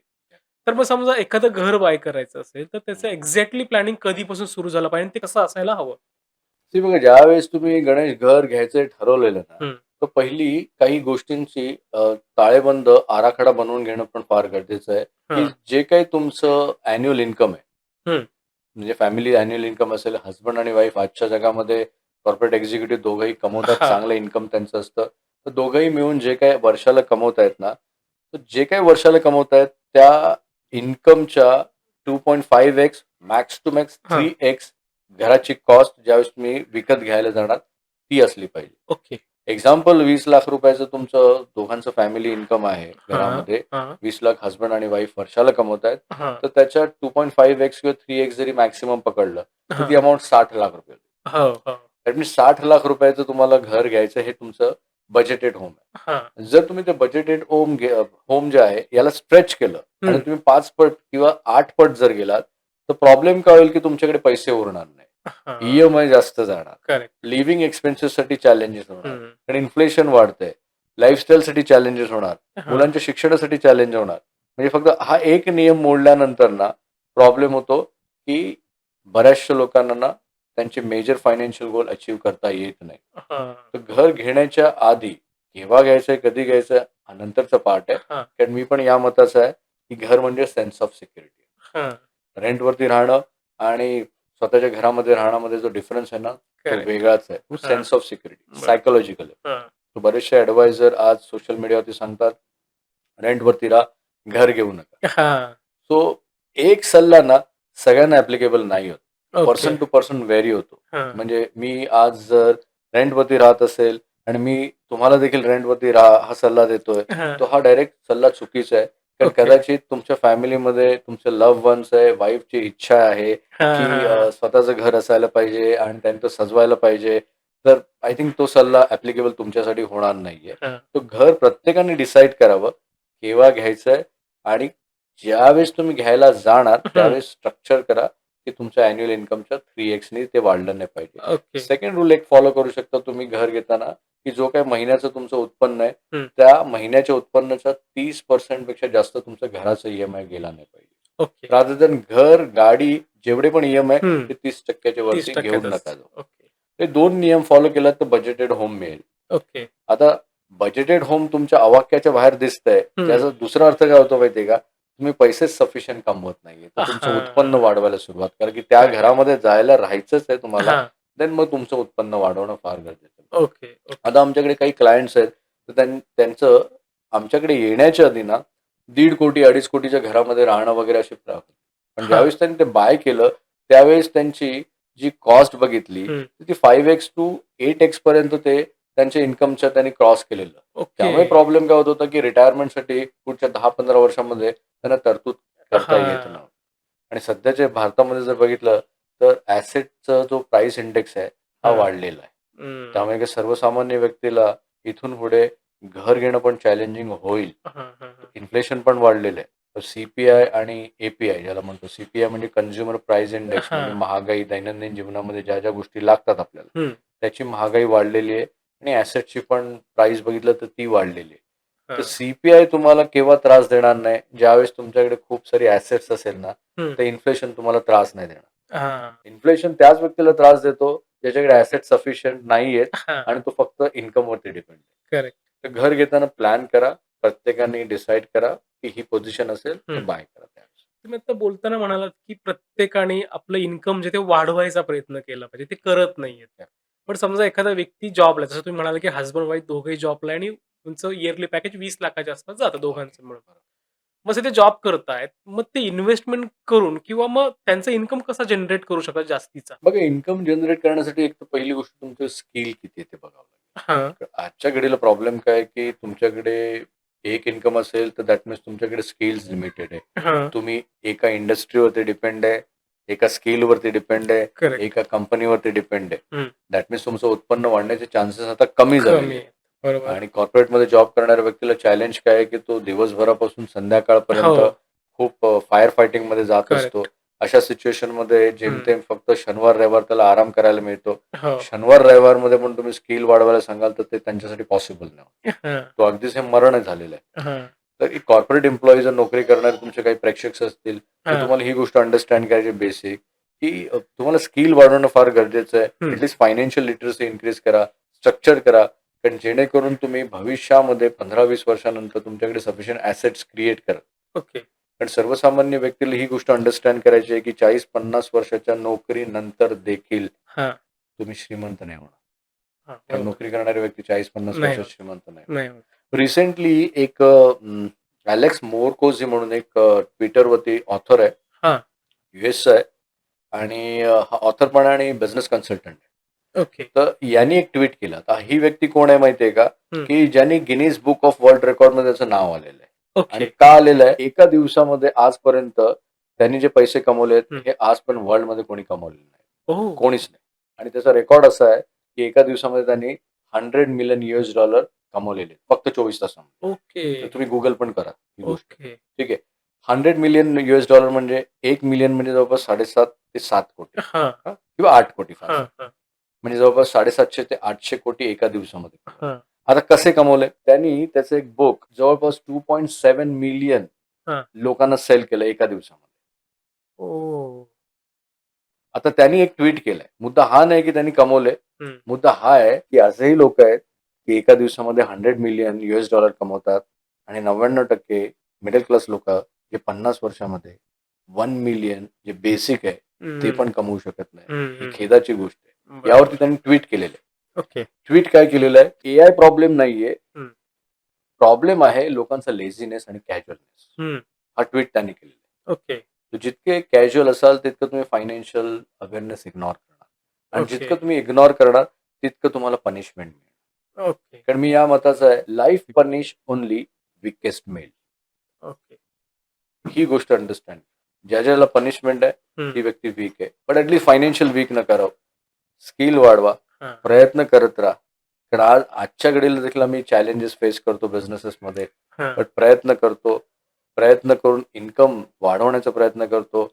तर मग समजा एखादं घर बाय करायचं असेल, तर त्याचं एक्झॅक्टली प्लॅनिंग कधीपासून सुरू झालं पाहिजे आणि ते कसं असायला हवं? ते बघा, ज्यावेळेस तुम्ही गणेश घर घ्यायचं ठरवलेलं ना, हं. तर पहिली काही गोष्टींची ताळेबंद आराखडा बनवून घेणं पण फार गरजेचं आहे, की हां. जे काही तुमचं अॅन्युअल इन्कम आहे, हं. म्हणजे फॅमिली अॅन्युअल इन्कम असेल, हसबंड आणि वाईफ आजच्या जगामध्ये कॉर्पोरेट एक्झिक्युटिव्ह दोघंही कमवतात, हां. चांगलं इन्कम त्यांचं असतं. तर दोघंही मिळून जे काही वर्षाला कमवतायत ना, तर जे काही वर्षाला कमवतायत त्या इन्कमच्या 2.5x मॅक्स टू मॅक्स हां. 3x घराची कॉस्ट ज्यावेळेस तुम्ही विकत घ्यायला जाणार, ती असली पाहिजे. ओके. एक्झाम्पल ₹20,00,000 तुमचं दोघांचं फॅमिली इन्कम आहे हां, घरामध्ये. हां, 20,00,000 हसबंड आणि वाईफ वर्षाला कमवतायत. हां, तर त्याच्या 2.5x किंवा 3x जरी मॅक्सिमम पकडलं, तर ती हां. अमाउंट ₹60,00,000 होती. हो, हो. दॅट मीन्स ₹60,00,000 तुम्हाला घर घ्यायचं हे तुमचं बजेटेड होम हां. आहे. जर तुम्ही ते बजेटेड होम जे आहे याला स्ट्रेच केलं आणि हं. तुम्ही 5 पट किंवा 8 पट जर गेलात, तर प्रॉब्लेम काय होईल, की तुमच्याकडे पैसे उरणार नाही. हां. ईएमआय जास्त जाणार. करेक्ट. लिव्हिंग एक्सपेन्सेससाठी चॅलेंजेस होणार. हं. कारण इन्फ्लेशन वाढतंय. लाईफस्टाईलसाठी चॅलेंजेस होणार. हां. मुलांच्या शिक्षणासाठी चॅलेंज होणार. म्हणजे फक्त हा एक नियम मोडल्यानंतर ना प्रॉब्लेम होतो, की बऱ्याचशा लोकांना ना त्यांचे मेजर फायनान्शियल गोल अचीव्ह करता येत नाही. हां. तर घर घेण्याच्या आधी केव्हा घ्यायचंय, कधी घ्यायचंय हा नंतरचा पार्ट आहे. हां. कारण मी पण या मताचा आहे, की घर म्हणजे सेन्स ऑफ सिक्युरिटी. हां. रेंटवरती राहणं आणि स्वतःच्या घरामध्ये राहण्यामध्ये जो डिफरन्स आहे ना, तो करेक्ट. वेगळाच आहे. तो हां. सेन्स ऑफ सिक्युरिटी, बरं. सायकॉलॉजिकल आहे. हां. तर बरेचसे ॲडवायझर आज सोशल मीडियावरती सांगतात, रेंटवरती राहा, घर घेऊ नका. हां. सो एक सल्ला ना सगळ्यांना ॲप्लिकेबल नाही होत. Okay. Person to person vary होतो. हां. म्हणजे मी आज जर रेंटवरती राहत असेल आणि मी तुम्हाला देखील रेंटवरती राहा हा सल्ला देतोय, हां. तो हा डायरेक्ट सल्ला चुकीचा आहे. कारण ओके. कदाचित तुमच्या फॅमिलीमध्ये तुमचे लव्ह वन्स आहे, वाईफची इच्छा आहे, हां, की हां, हां. स्वतःचं घर असायला पाहिजे आणि त्यांचं सजवायला पाहिजे. तर आय थिंक तो सल्ला ॲप्लिकेबल तुमच्यासाठी होणार नाहीये. हां. तो घर प्रत्येकाने डिसाईड करावं, केव्हा घ्यायचंय आणि ज्यावेळेस तुम्ही घ्यायला जाणार हं. त्यावेळेस स्ट्रक्चर करा, की तुमच्या अॅन्युअल इन्कमच्या 3x ने ते वाढलं नाही पाहिजे. ओके. सेकंड रूल एक फॉलो करू शकता तुम्ही घर घेताना, की जो काही महिन्याचं तुमचं उत्पन्न आहे, हं. त्या महिन्याच्या उत्पन्नाच्या 30% पेक्षा जास्त तुमचं घराचा ईएमआय गेला नाही पाहिजे. ओके. रादर दॅन घर, गाडी जेवढे पण ईएमआय हं. ते 30% वरती 30% घेऊन च. नका जाऊ. ओके. हे 2 नियम फॉलो केलात तर बजेटेड होम मिळेल. ओके. आता बजेटेड होम तुमच्या अवाक्याच्या बाहेर दिसतंय, हं. त्याचा दुसरा अर्थ काय होतो माहितीये का? तुम्ही पैसेच सफिशियंट कमवत नाहीये. तर तुमचं हां. उत्पन्न वाढवायला सुरुवात करा, की त्या करेक्ट. घरामध्ये जायला राहायचंच आहे तुम्हाला. हां. देन मग तुमचं उत्पन्न वाढवणं फार गरजेचं आहे. ओके. ओके. आता आमच्याकडे काही क्लायंट्स आहेत, तर त्यांचं आमच्याकडे येण्याच्या आधी ना 1.5 कोटी 2.5 कोटीच्या घरामध्ये राहणं वगैरे अशी पण हां. ज्यावेळेस त्यांनी ते बाय केलं, त्यावेळेस त्यांची जी कॉस्ट बघितली, हं. ती 5x टू 8x पर्यंत ते त्यांच्या इन्कमच्या त्यांनी क्रॉस केलेलं. ओके. त्यामुळे प्रॉब्लेम काय होत होता, की रिटायरमेंटसाठी पुढच्या 10-15 वर्षामध्ये त्यांना तरतूद करता येत हां. नव्हती. आणि सध्याच्या भारतामध्ये जर बघितलं, तर ॲसेटचा जो प्राइस इंडेक्स आहे हा हां. वाढलेला आहे. त्यामुळे सर्वसामान्य व्यक्तीला इथून पुढे घर घेणं पण चॅलेंजिंग होईल. हां, हां, हां. इन्फ्लेशन पण वाढलेलं आहे. तर सीपीआय आणि एपीआय ज्याला म्हणतो, सीपीआय म्हणजे कंझ्युमर प्राइस इंडेक्स, म्हणजे हां. महागाई, दैनंदिन जीवनामध्ये ज्या ज्या गोष्टी लागतात आपल्याला हं. त्याची महागाई वाढलेली आहे आणि ॲसेटची पण प्राइस बघितलं तर ती वाढलेली आहे. तर हां. सीपीआय तुम्हाला केव्हा त्रास देणार नाही, ज्यावेळेस तुमच्याकडे खूप सारी ॲसेट्स असेल ना, हं. तर इन्फ्लेशन तुम्हाला त्रास नाही देणार. हां. इन्फ्लेशन त्याच व्यक्तीला त्रास देतो ज्याच्याकडे ॲसेट सफिशियंट नाहीयेत हां. आणि तो फक्त इन्कमवरती डिपेंड आहे. करेक्ट. तर घर घेताना प्लॅन करा. प्रत्येकाने डिसाईड करा की ही पोझिशन असेल तर हं. बाय करा त्यावेळेस. तुम्ही आता बोलताना म्हणालात, की प्रत्येकाने आपलं इन्कम जे ते वाढवायचा प्रयत्न केला पाहिजे. ते करत नाहीयेत. Yeah. पण समजा एखादा व्यक्ती जॉबला आहे, जसं तुम्ही म्हणाले, की हसबंड वाईफ दोघंही जॉबला आहे आणि तुमचं इयरली पॅकेज 20,00,000च्या आसपास जातं दोघांचं मिळून. मग ते जॉब करतायत, मग ते इन्व्हेस्टमेंट करून किंवा मग त्यांचा इन्कम कसा जनरेट करू शकतात जास्तीचा? बघा, इन्कम जनरेट करण्यासाठी एक तर पहिली गोष्ट तुमचं स्किल किती आहे ते बघावं हां. लागेल. आजच्या घडीला प्रॉब्लेम काय आहे, की तुमच्याकडे एक इन्कम असेल तर दॅट मीन्स तुमच्याकडे स्किल्स लिमिटेड आहे. हां. तुम्ही एका इंडस्ट्रीवरती डिपेंड आहे, एका स्किलवरती डिपेंड आहे, करेक्ट. एका कंपनीवरती डिपेंड आहे. हं. दॅट मीन्स तुमचं उत्पन्न वाढण्याचे चान्सेस आता कमी झालेले कमी आहेत. आहे. बरोबर. आणि कॉर्पोरेटमध्ये जॉब करणाऱ्या व्यक्तीला चॅलेंज काय आहे, की तो दिवसभरापासून संध्याकाळपर्यंत हो. खूप फायर फायटिंगमध्ये जात असतो. करेक्ट. अशा सिच्युएशनमध्ये जेमतेम फक्त शनिवार, रविवार त्याला आराम करायला मिळतो. हो. शनिवार, रविवारमध्ये पण तुम्ही स्किल वाढवायला सांगाल तर ते त्यांच्यासाठी पॉसिबल नाही. हां. तो अगदीच हे मरण झालेलं आहे. हां. तर कॉर्पोरेट एम्प्लॉई जर नोकरी करणारे तुमचे काही प्रेक्षक असतील तर हां. तुम्हाला ही गोष्ट अंडरस्टँड करायची बेसिक, की तुम्हाला स्किल वाढवणं फार गरजेचं आहे. हं. ॲटलीस्ट फायनान्शियल लिटरसी इन्क्रीज करा, स्ट्रक्चर करा. कारण जेणेकरून तुम्ही भविष्यामध्ये 15-20 वर्षानंतर तुमच्याकडे सफिशियंट ॲसेट्स क्रिएट करा. ओके. कारण सर्वसामान्य व्यक्तीला ही गोष्ट अंडरस्टँड करायची आहे, की 40-50 वर्षाच्या नोकरीनंतर देखील हां. तुम्ही श्रीमंत नाही होणार. हां. कारण बरोबर. नोकरी करणारे व्यक्ती 40-50 नाही वर्षात होत. श्रीमंत नाही. नाही होत. रिसेंटली एक अलेक्स मोरकोझी म्हणून एक ट्विटरवरती ऑथर आहे. हां. यूएसचा आहे आणि हा ऑथर पण आणि बिझनेस कन्सल्टंट आहे. ओके. तर यांनी एक ट्विट केलं. आता ही व्यक्ती कोण आहे माहिती आहे का? हं. की ज्यांनी गिनीज बुक ऑफ वर्ल्ड रेकॉर्डमध्ये त्याचं नाव आलेलं आहे. आणि ओके. का आलेलं आहे? एका दिवसामध्ये आजपर्यंत त्यांनी जे पैसे कमवलेत हं. हे आजपर्यंत वर्ल्डमध्ये कोणी कमवलेले नाही. ओह! कोणीच नाही. आणि त्याचा रेकॉर्ड असा आहे, की एका दिवसामध्ये त्यांनी $100 मिलियन कमवलेले फक्त 24 तासामध्ये. ओके. तर तुम्ही Google पण करा ही गोष्ट. ओके. ठीक आहे. $100 मिलियन म्हणजे 1 मिलियन म्हणजे जवळपास 7.5 ते 7 कोटी हां. किंवा 8 कोटी फार. हां, हां, म्हणजे जवळपास 750 ते 800 कोटी एका दिवसामध्ये कमवले. हां. आता कसे कमवले? त्यांनी त्याचं एक बुक जवळपास 2.7 मिलियन हां. लोकांना सेल केलं एका दिवसामध्ये. ओह! आता त्यांनी एक ट्वीट केलंय. मुद्दा हा नाही की त्यांनी कमवले. हं. मुद्दा हा आहे की असेही लोक आहेत की एका दिवसामध्ये $100 मिलियन कमवतात आणि 99% मिडल क्लास लोक जे 50 वर्षामध्ये 1 मिलियन जे बेसिक आहे ते पण कमवू शकत नाही. हं, ही हं. खेदाची गोष्ट आहे. बरोबर. यावरती त्यांनी ट्वीट केलेलं आहे. ओके. ट्वीट काय केलेलं आहे? एआय प्रॉब्लेम नाहीये. हं. प्रॉब्लेम आहे लोकांचा लेझीनेस आणि कॅज्युअलनेस. हं. हा ट्वीट त्यांनी केलेला आहे. ओके. तर जितके कॅज्युअल असाल तितकं तुम्ही फायनान्शियल अवेअरनेस इग्नोर करणार आणि ओके. जितकं तुम्ही इग्नोर करणार तितकं तुम्हाला पनिशमेंट मिळेल. ओके. कारण मी या मताचा आहे, life punish only weakest male. Okay. ही गोष्ट अंडरस्टँड. ज्याला पनिशमेंट आहे हं. ती व्यक्ती वीक आहे. पण ऍटलीस्ट फायनान्शियल वीक न करावं. स्किल वाढवा, हां. प्रयत्न करत राहा. कारण आजच्या घडीला देखील आम्ही चॅलेंजेस फेस करतो बिझनेसेसमध्ये. हां. बट प्रयत्न करतो. प्रयत्न करून इन्कम वाढवण्याचा प्रयत्न करतो.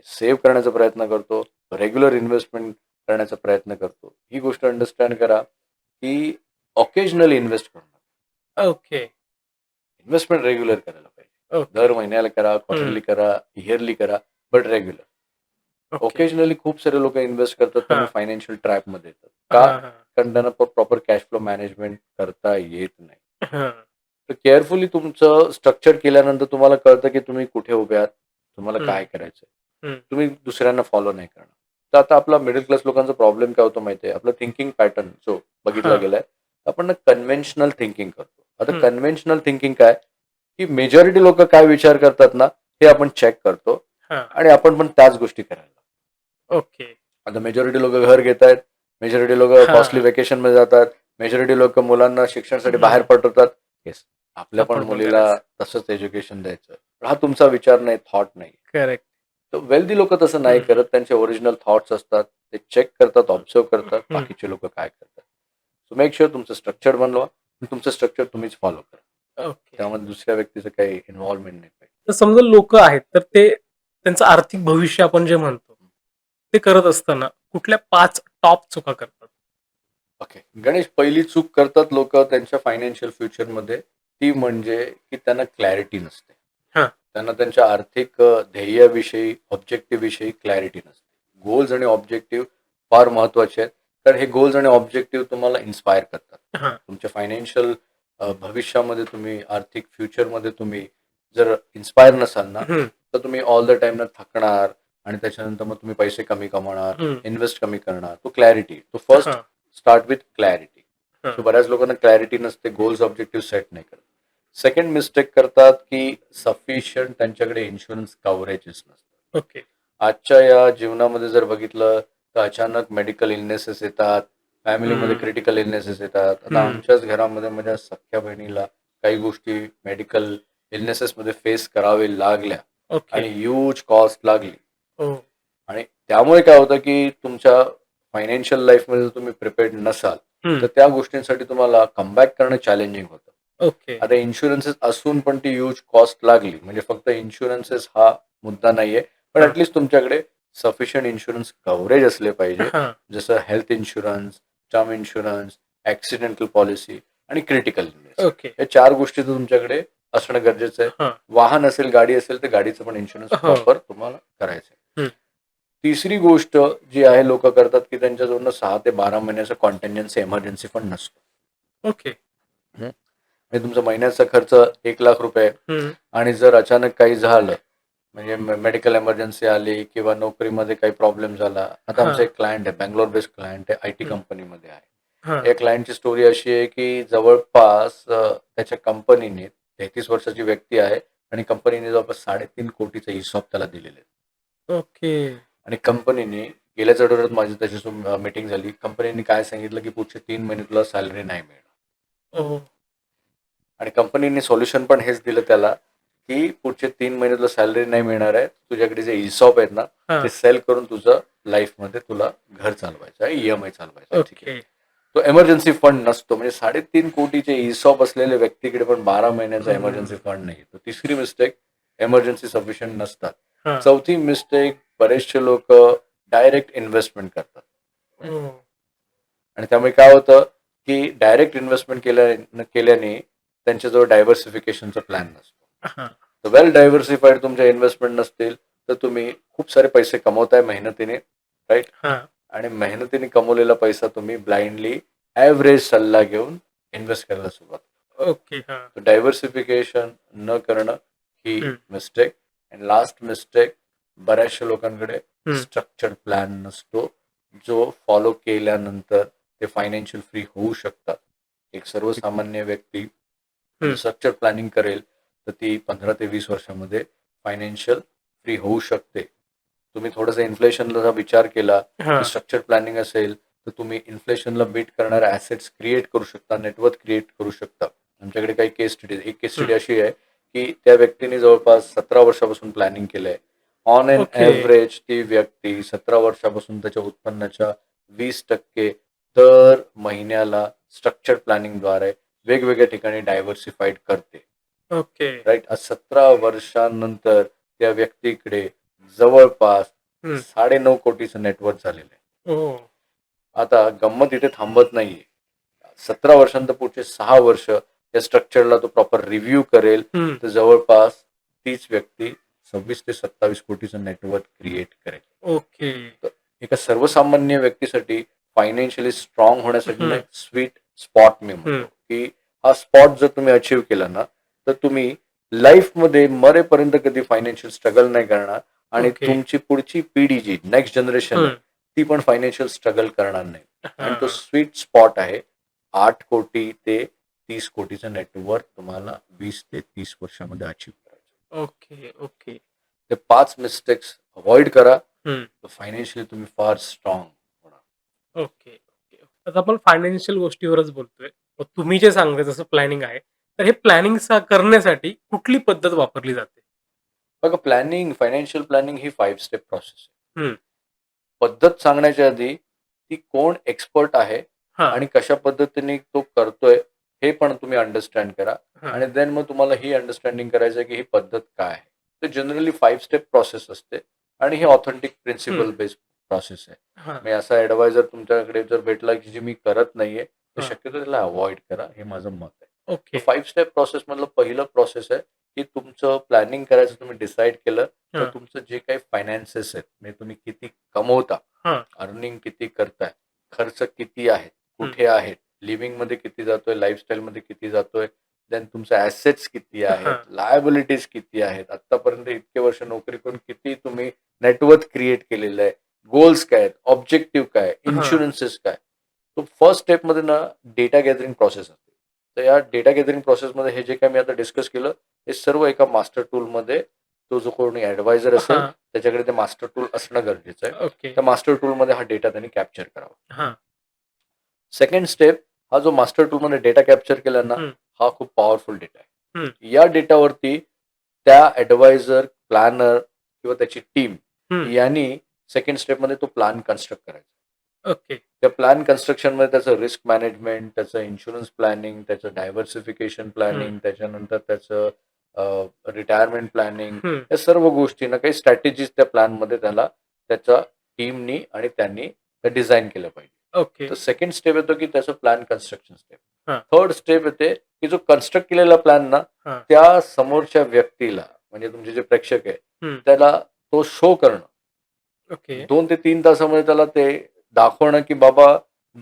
सेव्ह करण्याचा प्रयत्न करतो. रेग्युलर इन्व्हेस्टमेंट करण्याचा प्रयत्न करतो. ही गोष्ट अंडरस्टँड करा की ऑकेजनली इन्व्हेस्ट करू. ओके. इन्व्हेस्टमेंट रेग्युलर करायला पाहिजे. ओके. दर महिन्याला करा, क्वार्टरली करा, इयरली करा, बट रेग्युलर. ओके. ओकेजनली खूप सारे लोक इन्व्हेस्ट करतात हां. त्यांना फायनान्शियल ट्रॅपमध्ये येतात. का? हां, हां. कारण त्यांना प्रॉपर कॅश फ्लो मॅनेजमेंट करता येत नाही. हां. तर केअरफुली तुमचं स्ट्रक्चर केल्यानंतर तुम्हाला कळतं की तुम्ही कुठे उभे आहात, तुम्हाला हं. काय करायचंय. हं. तुम्ही दुसऱ्यांना फॉलो नाही करणार. तर आता आपला मिडल क्लास लोकांचा प्रॉब्लेम काय होतो माहिती आहे? आपला थिंकिंग पॅटर्न जो बघितला हां. गेलाय, आपण कन्व्हेन्शनल थिंकिंग करतो. आता हं. कन्व्हेन्शनल थिंकिंग काय? की मेजॉरिटी लोक काय विचार करतात ना, हे आपण चेक करतो हां. आणि आपण पण त्याच गोष्टी करायला. ओके. आता मेजॉरिटी लोक घर घेत आहेत, मेजॉरिटी लोक हां. कॉस्टली व्हॅकेशनमध्ये जातात, मेजॉरिटी लोक मुलांना शिक्षणासाठी हं. बाहेर पाठवतात. येस, आपल्या पण आपण पण मुलीला करायचं. तसंच एज्युकेशन द्यायचं. हा तुमचा विचार नाही, थॉट नाही. करेक्ट. तर वेल्दी लोक तसं नाही हं. करत. त्यांचे ओरिजिनल थॉट्स असतात. ते चेक करतात, ऑब्झर्व्ह करतात, हं. बाकीचे लोक काय करतात. सो मेक शुअर तुमचं स्ट्रक्चर बनवा आणि तुमचं स्ट्रक्चर तुम्हीच फॉलो करा. ओके. त्यामध्ये दुसऱ्या व्यक्तीचं काही इन्व्हॉल्वमेंट नाही पाहिजे. तर समजा लोकं आहेत, तर ते त्यांचं आर्थिक भविष्य आपण जे म्हणतो, ते करत असताना कुठल्या 5 टॉप चुका करतात? ओके. गणेश, पहिली चूक करतात लोक त्यांच्या फायनान्शियल फ्युचरमध्ये, ती म्हणजे की त्यांना क्लॅरिटी नसते. हां. त्यांना त्यांच्या आर्थिक ध्येयाविषयी, ऑब्जेक्टिव्ह विषयी क्लॅरिटी नसते. गोल्स आणि ऑब्जेक्टिव्ह फार महत्वाचे आहेत. कारण हे गोल्स आणि ऑब्जेक्टिव्ह तुम्हाला इन्स्पायर करतात. हां. तुमच्या फायनान्शियल भविष्यामध्ये तुम्ही, आर्थिक फ्युचरमध्ये तुम्ही जर इन्स्पायर नसाल ना, हं. तर तुम्ही ऑल द टाईम ना थकणार आणि त्याच्यानंतर मग तुम्ही पैसे कमी कमवणार, हं. इन्व्हेस्ट कमी करणार. तो क्लॅरिटी. तो फर्स्ट हां. Start with clarity. हां. सो बऱ्याच लोकांना क्लॅरिटी नसते, गोल्स ऑब्जेक्टिव्ह सेट नाही करत. सेकंड मिस्टेक करतात की सफिशियंट त्यांच्याकडे इन्शुरन्स कव्हरेजेस नसतं. ओके. आजच्या या जीवनामध्ये जर बघितलं तर अचानक मेडिकल इलनेसेस येतात, फॅमिलीमध्ये हं. क्रिटिकल इलनेसेस येतात. आता हं. आमच्याच घरामध्ये माझ्या सख्ख्या बहिणीला काही गोष्टी मेडिकल इलनेसेसमध्ये फेस करावे लागल्या ओके. आणि ह्यूज कॉस्ट लागली. हो. आणि त्यामुळे काय होतं की तुमच्या फायनान्शियल लाईफमध्ये जर तुम्ही प्रिपेअर्ड नसाल, हं. तर त्या गोष्टींसाठी तुम्हाला कमबॅक करणं चॅलेंजिंग होतं. ओके. आता इन्शुरन्सेस असून पण ती ह्यूज कॉस्ट लागली, म्हणजे फक्त इन्शुरन्सेस हा मुद्दा नाहीये, पण हां. ॲटलीस्ट तुमच्याकडे सफिशियंट इन्शुरन्स कव्हरेज असले पाहिजे. हां. जसं health insurance, term insurance, accidental policy आणि क्रिटिकल इलनेस. ओके. या 4 गोष्टी तर तुमच्याकडे असणं गरजेचं आहे. हां. वाहन असेल, गाडी असेल, तर गाडीचं पण इन्शुरन्स हो. प्रॉपर तुम्हाला करायचं आहे. हं. तिसरी गोष्ट जी आहे, लोकं करतात की त्यांच्याजवळनं 6 ते 12 महिन्याचा कॉन्टिन्जन्सी इमर्जन्सी फंड नसतो. ओके. हं. म्हणजे तुमचा महिन्याचा खर्च ₹1,00,000 हं. आणि जर अचानक काही झालं, म्हणजे मेडिकल इमर्जन्सी आली किंवा नोकरीमध्ये काही प्रॉब्लेम झाला. आता आमचा हां. एक क्लायंट आहे, बंगलोर बेस्ड क्लायंट आहे, आयटी हं. कंपनीमध्ये आहे. हां. या क्लायंटची स्टोरी अशी आहे की जवळपास त्याच्या कंपनीने 33 वर्षाची व्यक्ती आहे आणि कंपनीने जवळपास 3.5 कोटीचा ESOP त्याला दिलेले आहेत. ओके. आणि कंपनीने गेल्याच आठवड्यात माझी त्याच्यासोबत मीटिंग झाली. कंपनीने काय सांगितलं की पुढचे 3 महिने तुला सॅलरी नाही मिळणार. ओह! आणि कंपनीने सोल्युशन पण हेच दिलं त्याला, की पुढचे 3 महिने तुला सॅलरी नाही मिळणार आहे. तुझ्याकडे जे ESOP आहेत ना, हां. ते सेल करून तुझं लाईफमध्ये तुला घर चालवायचं आहे, EMI चालवायचा आहे. ठीक आहे. ओके. तो एमर्जन्सी फंड नसतो. म्हणजे 3.5 कोटीचे ESOP असलेल्या व्यक्तीकडे पण 12 महिन्याचा एमर्जन्सी हं. फंड नाही. तर तिसरी मिस्टेक, एमर्जन्सी सफिशियंट नसतात. हां. चौथी मिस्टेक, बरेचसे लोकं डायरेक्ट इन्व्हेस्टमेंट करतात. ओह! आणि त्यामुळे काय होतं, की डायरेक्ट इन्व्हेस्टमेंट केल्याने त्यांच्याजवळ डायव्हर्सिफिकेशनचा प्लॅन नसतो. हां. तर वेल डायव्हर्सिफाईड तुमच्या इन्व्हेस्टमेंट नसतील, तर तुम्ही खूप सारे पैसे कमवताय मेहनतीने, राईट? हां. आणि मेहनतीने कमवलेला पैसा तुम्ही ब्लाइंडली ॲव्हरेज सल्ला घेऊन इन्व्हेस्ट करायला सुरुवात करता. ओके. हां. तर डायव्हर्सिफिकेशन न करणं ही हं. मिस्टेक. अँड लास्ट मिस्टेक, बऱ्याचशा लोकांकडे हं. स्ट्रक्चर्ड प्लॅन नसतो, जो फॉलो केल्यानंतर ते फायनान्शियल फ्री होऊ शकतात. एक सर्वसामान्य व्यक्ती हं. स्ट्रक्चर प्लॅनिंग करेल, तर ती 15 ते 20 वर्षामध्ये फायनान्शियल फ्री होऊ शकते. तुम्ही थोडंसं इन्फ्लेशनचा विचार केला, की हां. स्ट्रक्चर प्लॅनिंग असेल, तर तुम्ही इन्फ्लेशनला बीट करणारे ॲसेट्स क्रिएट करू शकता, नेटवर्थ क्रिएट करू शकता. आमच्याकडे काही केस स्टडीज, एक केस हं. स्टडी अशी आहे, की त्या व्यक्तीने जवळपास 17 वर्षापासून प्लॅनिंग केलंय. On an okay. ॲव्हरेज ती व्यक्ती 17 वर्षापासून त्याच्या उत्पन्नाच्या 20% दर महिन्याला स्ट्रक्चर्ड प्लॅनिंगद्वारे वेगवेगळ्या ठिकाणी डायव्हर्सिफाईड करते. ओके. राईट? आज 17 वर्षांनंतर त्या व्यक्तीकडे जवळपास हं. 9.5 कोटीचं नेटवर्थ झालेलं आहे. ओह! आता गंमत इथे थांबत नाहीये. 17 वर्षांनंतर पुढचे 6 वर्ष या स्ट्रक्चरला तो प्रॉपर रिव्ह्यू करेल, हं. तर जवळपास तीच व्यक्ती 26 ते 27 कोटीचं नेटवर्थ क्रिएट करेल. ओके. तर एका सर्वसामान्य व्यक्तीसाठी फायनान्शियली स्ट्रॉंग होण्यासाठी ना हं. एक स्वीट स्पॉट मी म्हणतो, हं. की हा स्पॉट जर तुम्ही अचीव्ह केला ना, तर तुम्ही लाईफमध्ये मरेपर्यंत कधी फायनान्शियल स्ट्रगल नाही करणार आणि ओके. तुमची पुढची पिढी जी नेक्स्ट जनरेशन आहे, हं. ती पण फायनान्शियल स्ट्रगल करणार नाही. आणि तो हां. स्वीट स्पॉट आहे 8 कोटी ते 30 कोटीचं नेटवर्थ तुम्हाला 20 ते 30 वर्षामध्ये अचीव्ह करायचं. ओके. ओके. ते 5 मिस्टेक्स अव्हॉइड करा, हं. तर फायनान्शियली तुम्ही फार स्ट्रॉंग होणार. ओके. ओके. आता आपण फायनान्शियल गोष्टीवरच बोलतोय. मग तुम्ही जे सांगताय जसं प्लॅनिंग आहे, तर हे प्लॅनिंग करण्यासाठी कुठली पद्धत वापरली जाते? बघा, फायनान्शियल प्लॅनिंग ही 5 स्टेप प्रोसेस आहे. हं. पद्धत सांगण्याच्या आधी ती कोण एक्सपर्ट आहे हां, आणि कशा पद्धतीने तो करतोय हे पण तुम्ही अंडरस्टँड करा. हां. आणि देन मग तुम्हाला ही अंडरस्टँडिंग करायचं आहे की ही पद्धत काय आहे. तर जनरली 5 स्टेप प्रोसेस असते आणि ही ऑथेंटिक प्रिन्सिपल बेस्ड प्रोसेस आहे. हां, मी असा ॲडवायझर तुमच्याकडे जर भेटला की जे मी करत नाहीये, तर हां. शक्यतो त्याला अव्हॉइड करा, हे माझं मत आहे. तर ओके. 5 स्टेप प्रोसेसमधलं पहिलं प्रोसेस आहे की तुमचं प्लॅनिंग करायचं तुम्ही डिसाईड केलं, तर हां, तुमचं जे काही फायनान्सेस आहेत, म्हणजे तुम्ही किती कमवता, हां. अर्निंग किती करताय, खर्च किती आहेत, हं. कुठे आहेत, लिव्हिंगमध्ये किती जातोय, लाईफस्टाईलमध्ये किती जातोय, देन तुमचे ॲसेट्स किती आहेत, हां, लायबिलिटीज किती आहेत, आत्तापर्यंत इतके वर्ष नोकरी करून किती तुम्ही नेटवर्थ क्रिएट केलेलं आहे, गोल्स काय आहेत, ऑब्जेक्टिव्ह काय, हां. इन्शुरन्सेस काय. तो फर्स्ट स्टेपमध्ये ना डेटा गॅदरिंग प्रोसेस असते. तर या डेटा गॅदरिंग प्रोसेसमध्ये हे जे काही मी आता डिस्कस केलं, हे सर्व एका मास्टर टूलमध्ये तो जो कोणी ॲडवायझर असेल, हां. त्याच्याकडे ते मास्टर टूल असणं गरजेचं आहे. ओके. त्या मास्टर टूलमध्ये हा डेटा त्यांनी कॅप्चर करावा. हां. सेकंड स्टेप, हा जो मास्टर टूलमध्ये डेटा कॅप्चर केला ना, हं, हा खूप पॉवरफुल डेटा आहे. हं, या डेटावरती त्या ॲडवायझर, प्लॅनर किंवा त्याची टीम हं. यांनी सेकंड स्टेपमध्ये तो प्लॅन कन्स्ट्रक्ट करायचा. ओके. त्या प्लॅन कन्स्ट्रक्शनमध्ये त्याचं रिस्क मॅनेजमेंट, त्याचं इन्शुरन्स प्लॅनिंग, त्याचं डायव्हर्सिफिकेशन हं, प्लॅनिंग, त्याच्यानंतर त्याचं रिटायरमेंट प्लॅनिंग, हं. या सर्व गोष्टी ना काही स्ट्रॅटेजीज त्या प्लॅनमध्ये त्याला त्याच्या टीमनी आणि त्यांनी डिझाइन केलं पाहिजे. ओके. तर सेकंड स्टेप येतो की त्याचं प्लॅन कन्स्ट्रक्शन स्टेप. हां, थर्ड स्टेप येते की जो कन्स्ट्रक्ट केलेला प्लॅन ना, हां. त्या समोरच्या व्यक्तीला, म्हणजे तुमचे जे प्रेक्षक आहे, हं. त्याला तो शो करणं. ओके. 2 ते 3 तासामध्ये त्याला ते दाखवणं की बाबा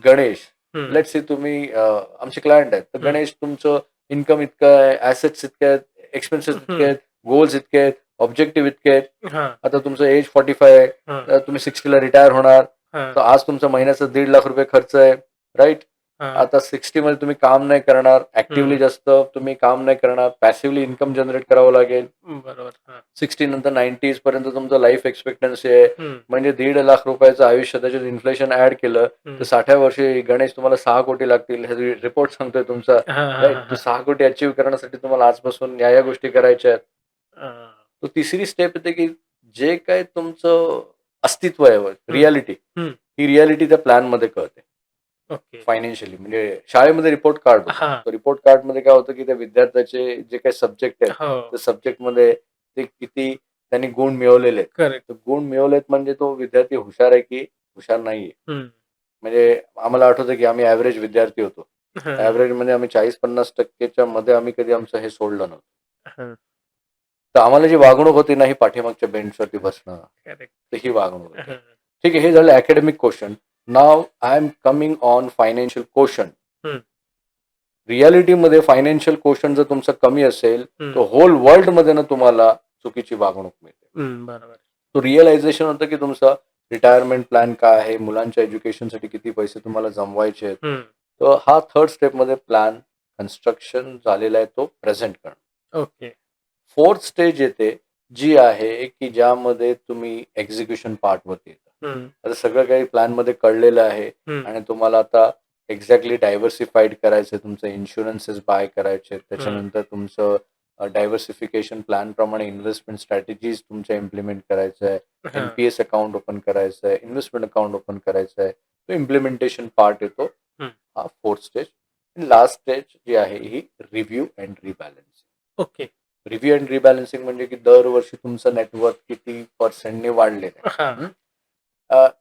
गणेश, हं, लेट्स से तुम्ही आमचे क्लायंट आहेत. तर हं, गणेश, तुमचं इन्कम इतकं आहे, ॲसेट्स इतके आहेत, एक्सपेन्सेस इतके हं. आहेत, गोल्स इतके आहेत, ऑब्जेक्टिव्ह इतके आहेत. हां, आता तुमचं एज 45 आहे, हां, तर तुम्ही 60 ला रिटायर होणार. हां, तर आज तुमचा महिन्याचा ₹1,50,000 खर्च आहे, राइट? हां. आता 60 मध्ये तुम्ही काम नाही करणार, ॲक्टिव्हली हं. जास्त तुम्ही काम नाही करणार, पॅसिव्हली इन्कम जनरेट करावं लागेल. बरोबर. हां. 60 नंतर 90s पर्यंत तुमचं लाईफ एक्सपेक्टन्सी आहे. हं, म्हणजे ₹1,50,000 आयुष्य, त्याच्यात इन्फ्लेशन ॲड केलं, तर हं. 60व्या वर्षी गणेश तुम्हाला 6 कोटी लागतील. हे रिपोर्ट सांगतोय तुमचा, हां, हां, राइट? हां, तो हां. 6 कोटी अचीव्ह करण्यासाठी तुम्हाला आजपासून या गोष्टी करायच्या आहेत. हां. तो तिसरी स्टेप येते की जे काही तुमचं अस्तित्व आहे, हं, रिॲलिटी, हं. ही रिॲलिटी त्या प्लॅनमध्ये कळते. ओके. फायनान्शियली म्हणजे शाळेमध्ये रिपोर्ट कार्ड होतं. हां. तर रिपोर्ट कार्डमध्ये काय होतं की त्या विद्यार्थ्याचे जे काही सब्जेक्ट आहेत, हो. त्या सब्जेक्टमध्ये ते किती त्यांनी गुण मिळवलेले आहेत. करेक्ट. तर गुण मिळवलेत म्हणजे तो विद्यार्थी हुशार आहे की हुशार नाहीये. हं. म्हणजे आम्हाला आठवतं की आम्ही ॲव्हरेज विद्यार्थी होतो. हां, ॲव्हरेज म्हणजे आम्ही 40-50% मध्ये आम्ही कधी आमचं हे सोडलं नव्हतं. हां. तर आम्हाला जी वागणूक होती ना, ही पाठीमागच्या बेंचवरती बसणं, करेक्ट. तर ही वागणूक होती. हां. ठीक आहे, हे झालं academic question. Now I am coming on financial question. हं, रिॲलिटीमध्ये फायनान्शियल क्वेश्चन जर तुमचा कमी असेल, हं, तर होल वर्ल्डमध्ये ना तुम्हाला चुकीची वागणूक मिळते. हं. बरोबर. तो रिअलायझेशन होतं की तुमचा रिटायरमेंट प्लॅन काय आहे, मुलांच्या एज्युकेशनसाठी किती पैसे तुम्हाला जमवायचे आहेत. हं. तर हा थर्ड स्टेपमध्ये प्लॅन कन्स्ट्रक्शन झालेला आहे, तो प्रेझेंट करणं. ओके. फोर्थ स्टेज येते, जी आहे की ज्यामध्ये तुम्ही एक्झिक्युशन पार्टवरती येता. हं, आता सगळं काही प्लॅनमध्ये कळलेलं आहे हं, आणि तुम्हाला आता एक्झॅक्टली डायव्हर्सिफाईड करायचं आहे. तुमचं इन्शुरन्सेस बाय करायचे आहेत. हं. त्याच्यानंतर तुमचं डायव्हर्सिफिकेशन प्लॅनप्रमाणे इन्व्हेस्टमेंट स्ट्रॅटेजीज तुमच्या इम्प्लिमेंट करायचं आहे. हां. एन-पी-एस अकाउंट ओपन करायचं आहे. इन्व्हेस्टमेंट अकाउंट ओपन करायचं आहे. तो इम्प्लिमेंटेशन पार्ट येतो. हं. हा फोर्थ स्टेज. लास्ट स्टेज जी आहे ही review and rebalancing. Okay. Review and rebalancing म्हणजे की दरवर्षी तुमचं नेटवर्थ किती पर्सेंटने वाढलेलं आहे. हां.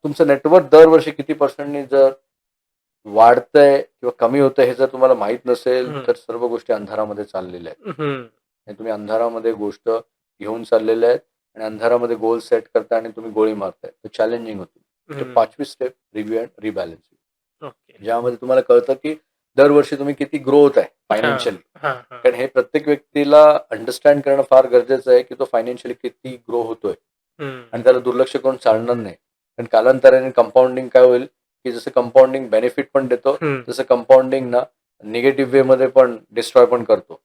तुमचं नेटवर्थ दरवर्षी किती पर्सेंटने जर वाढतंय किंवा कमी होतंय हे जर तुम्हाला माहीत नसेल, हं, तर सर्व गोष्टी अंधारामध्ये चाललेल्या आहेत. हं, आणि तुम्ही अंधारामध्ये गोष्ट घेऊन चाललेल्या आहेत आणि अंधारामध्ये गोल सेट करता आणि तुम्ही गोळी मारताय. तर चॅलेंजिंग होती. तर हं. 5वी step review and rebalancing. Okay. ज्यामध्ये तुम्हाला कळतं की दरवर्षी तुम्ही किती ग्रो होताय हां, फायनान्शियली. हां, हां. कारण हे प्रत्येक व्यक्तीला अंडरस्टँड करणं फार गरजेचं आहे की तो फायनान्शियली किती ग्रो होतोय हं, आणि त्याला दुर्लक्ष करून चालणार नाही. कारण कालांतराने कंपाऊंडिंग काय होईल की जसं कंपाऊंडिंग बेनिफिट पण देतो, हं. तसं कंपाऊंडिंग ना निगेटिव्ह वेमध्ये पण डिस्ट्रॉय पण करतो.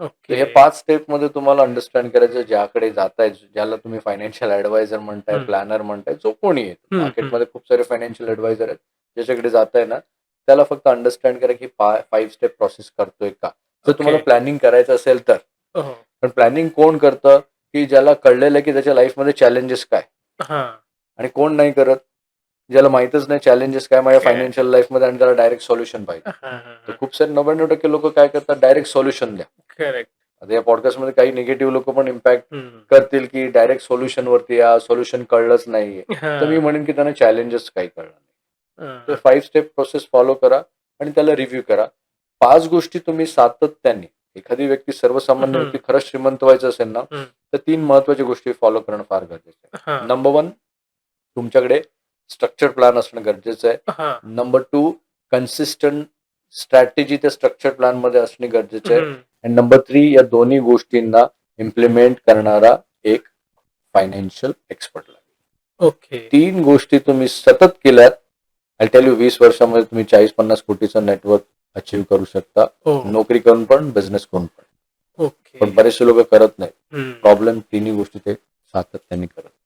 तर ओके. हे 5 स्टेपमध्ये तुम्हाला अंडरस्टँड करायचं, ज्याकडे जाताय, ज्याला तुम्ही फायनान्शियल ॲडवायझर म्हणताय, हं, प्लॅनर म्हणताय, जो कोणी आहे. हं, हं. मार्केटमध्ये खूप सारे फायनान्शियल ॲडवायझर आहेत. ज्याच्याकडे जाताय ना, त्याला फक्त अंडरस्टँड करा की 5 स्टेप प्रोसेस करतोय का? जर ओके. तुम्हाला प्लॅनिंग करायचं असेल तर. हो. पण प्लॅनिंग कोण करतं? की ज्याला कळलेलं आहे की त्याच्या लाईफमध्ये चॅलेंजेस काय हां. आणि कोण नाही करत, ज्याला माहीतच नाही चॅलेंजेस काय माझ्या काय? फायनान्शियल लाईफमध्ये आणि त्याला डायरेक्ट सोल्युशन पाहिजे. हां, हां, तर हां. खूप सारे 99% लोकं काय करतात, डायरेक्ट सोल्युशन द्या. करेक्ट. आता या पॉडकास्टमध्ये काही निगेटिव्ह लोकं पण इम्पॅक्ट हं. करतील की डायरेक्ट सोल्युशनवरती या, सोल्युशन कळलंच नाहीये. तर मी हां. म्हणेन की त्यांना चॅलेंजेस काही कळलं नाही. हां, तर हां. 5 स्टेप प्रोसेस फॉलो करा आणि त्याला रिव्ह्यू करा. 5 गोष्टी तुम्ही सातत्याने, एखादी व्यक्ती सर्वसामान्य हं, व्यक्ती खरंच श्रीमंत व्हायचं असेल ना, हं. तर 3 महत्त्वाच्या गोष्टी फॉलो करणं फार गरजेचं आहे. हां. नंबर 1, तुमच्याकडे स्ट्रक्चर प्लॅन असणं गरजेचं आहे. हां. नंबर 2, कन्सिस्टंट स्ट्रॅटेजी त्या स्ट्रक्चर प्लॅनमध्ये असणे गरजेचे आहे. हं. आणि नंबर 3, या दोन्ही गोष्टींना इम्प्लिमेंट करणारा एक फायनान्शियल एक्सपर्ट लागेल. ओके. 3 गोष्टी तुम्ही सतत केल्यात, आय टेल यू 20 वर्षामध्ये तुम्ही 40-50 कोटीचं नेटवर्क अचीव्ह करू शकता. हो. नोकरी करून पण, बिझनेस करून पण. ओके. पण बरेचसे लोक करत नाहीत. हं. प्रॉब्लेम तिन्ही गोष्टी ते सातत्याने करत नाही.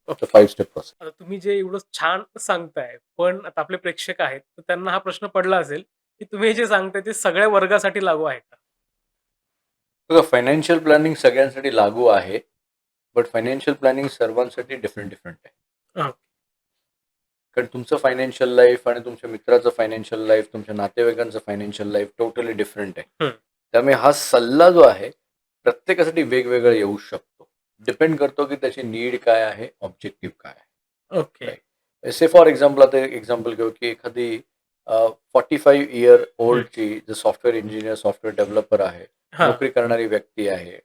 तर ओके. 5 step process. आता तुम्ही जे एवढं छान सांगताय, पण आता आपले प्रेक्षक आहेत, तर त्यांना हा प्रश्न पडला असेल, की तुम्ही जे सांगताय ते सगळ्या वर्गासाठी लागू आहे का? बघा, फायनान्शियल प्लॅनिंग सगळ्यांसाठी लागू आहे. बट फायनान्शियल प्लॅनिंग सर्वांसाठी डिफरंट आहे. हां. कारण तुमचं फायनान्शियल लाईफ आणि तुमच्या मित्राचं फायनान्शियल लाईफ, तुमच्या नातेवाईकांचं फायनान्शियल लाईफ टोटली डिफरंट आहे. हं. त्यामुळे हा सल्ला जो आहे, प्रत्येकासाठी वेगवेगळा येऊ शकतो. डिपेंड करतो की त्याची नीड काय आहे, ऑब्जेक्टिव्ह काय आहे. Okay. Right. Say for example, आता एक एक्झाम्पल घेऊ की एखादी 45 इयर हं. ओल्डची जो सॉफ्टवेअर इंजिनियर, सॉफ्टवेअर डेव्हलपर आहे, हां. नोकरी करणारी व्यक्ती आहे,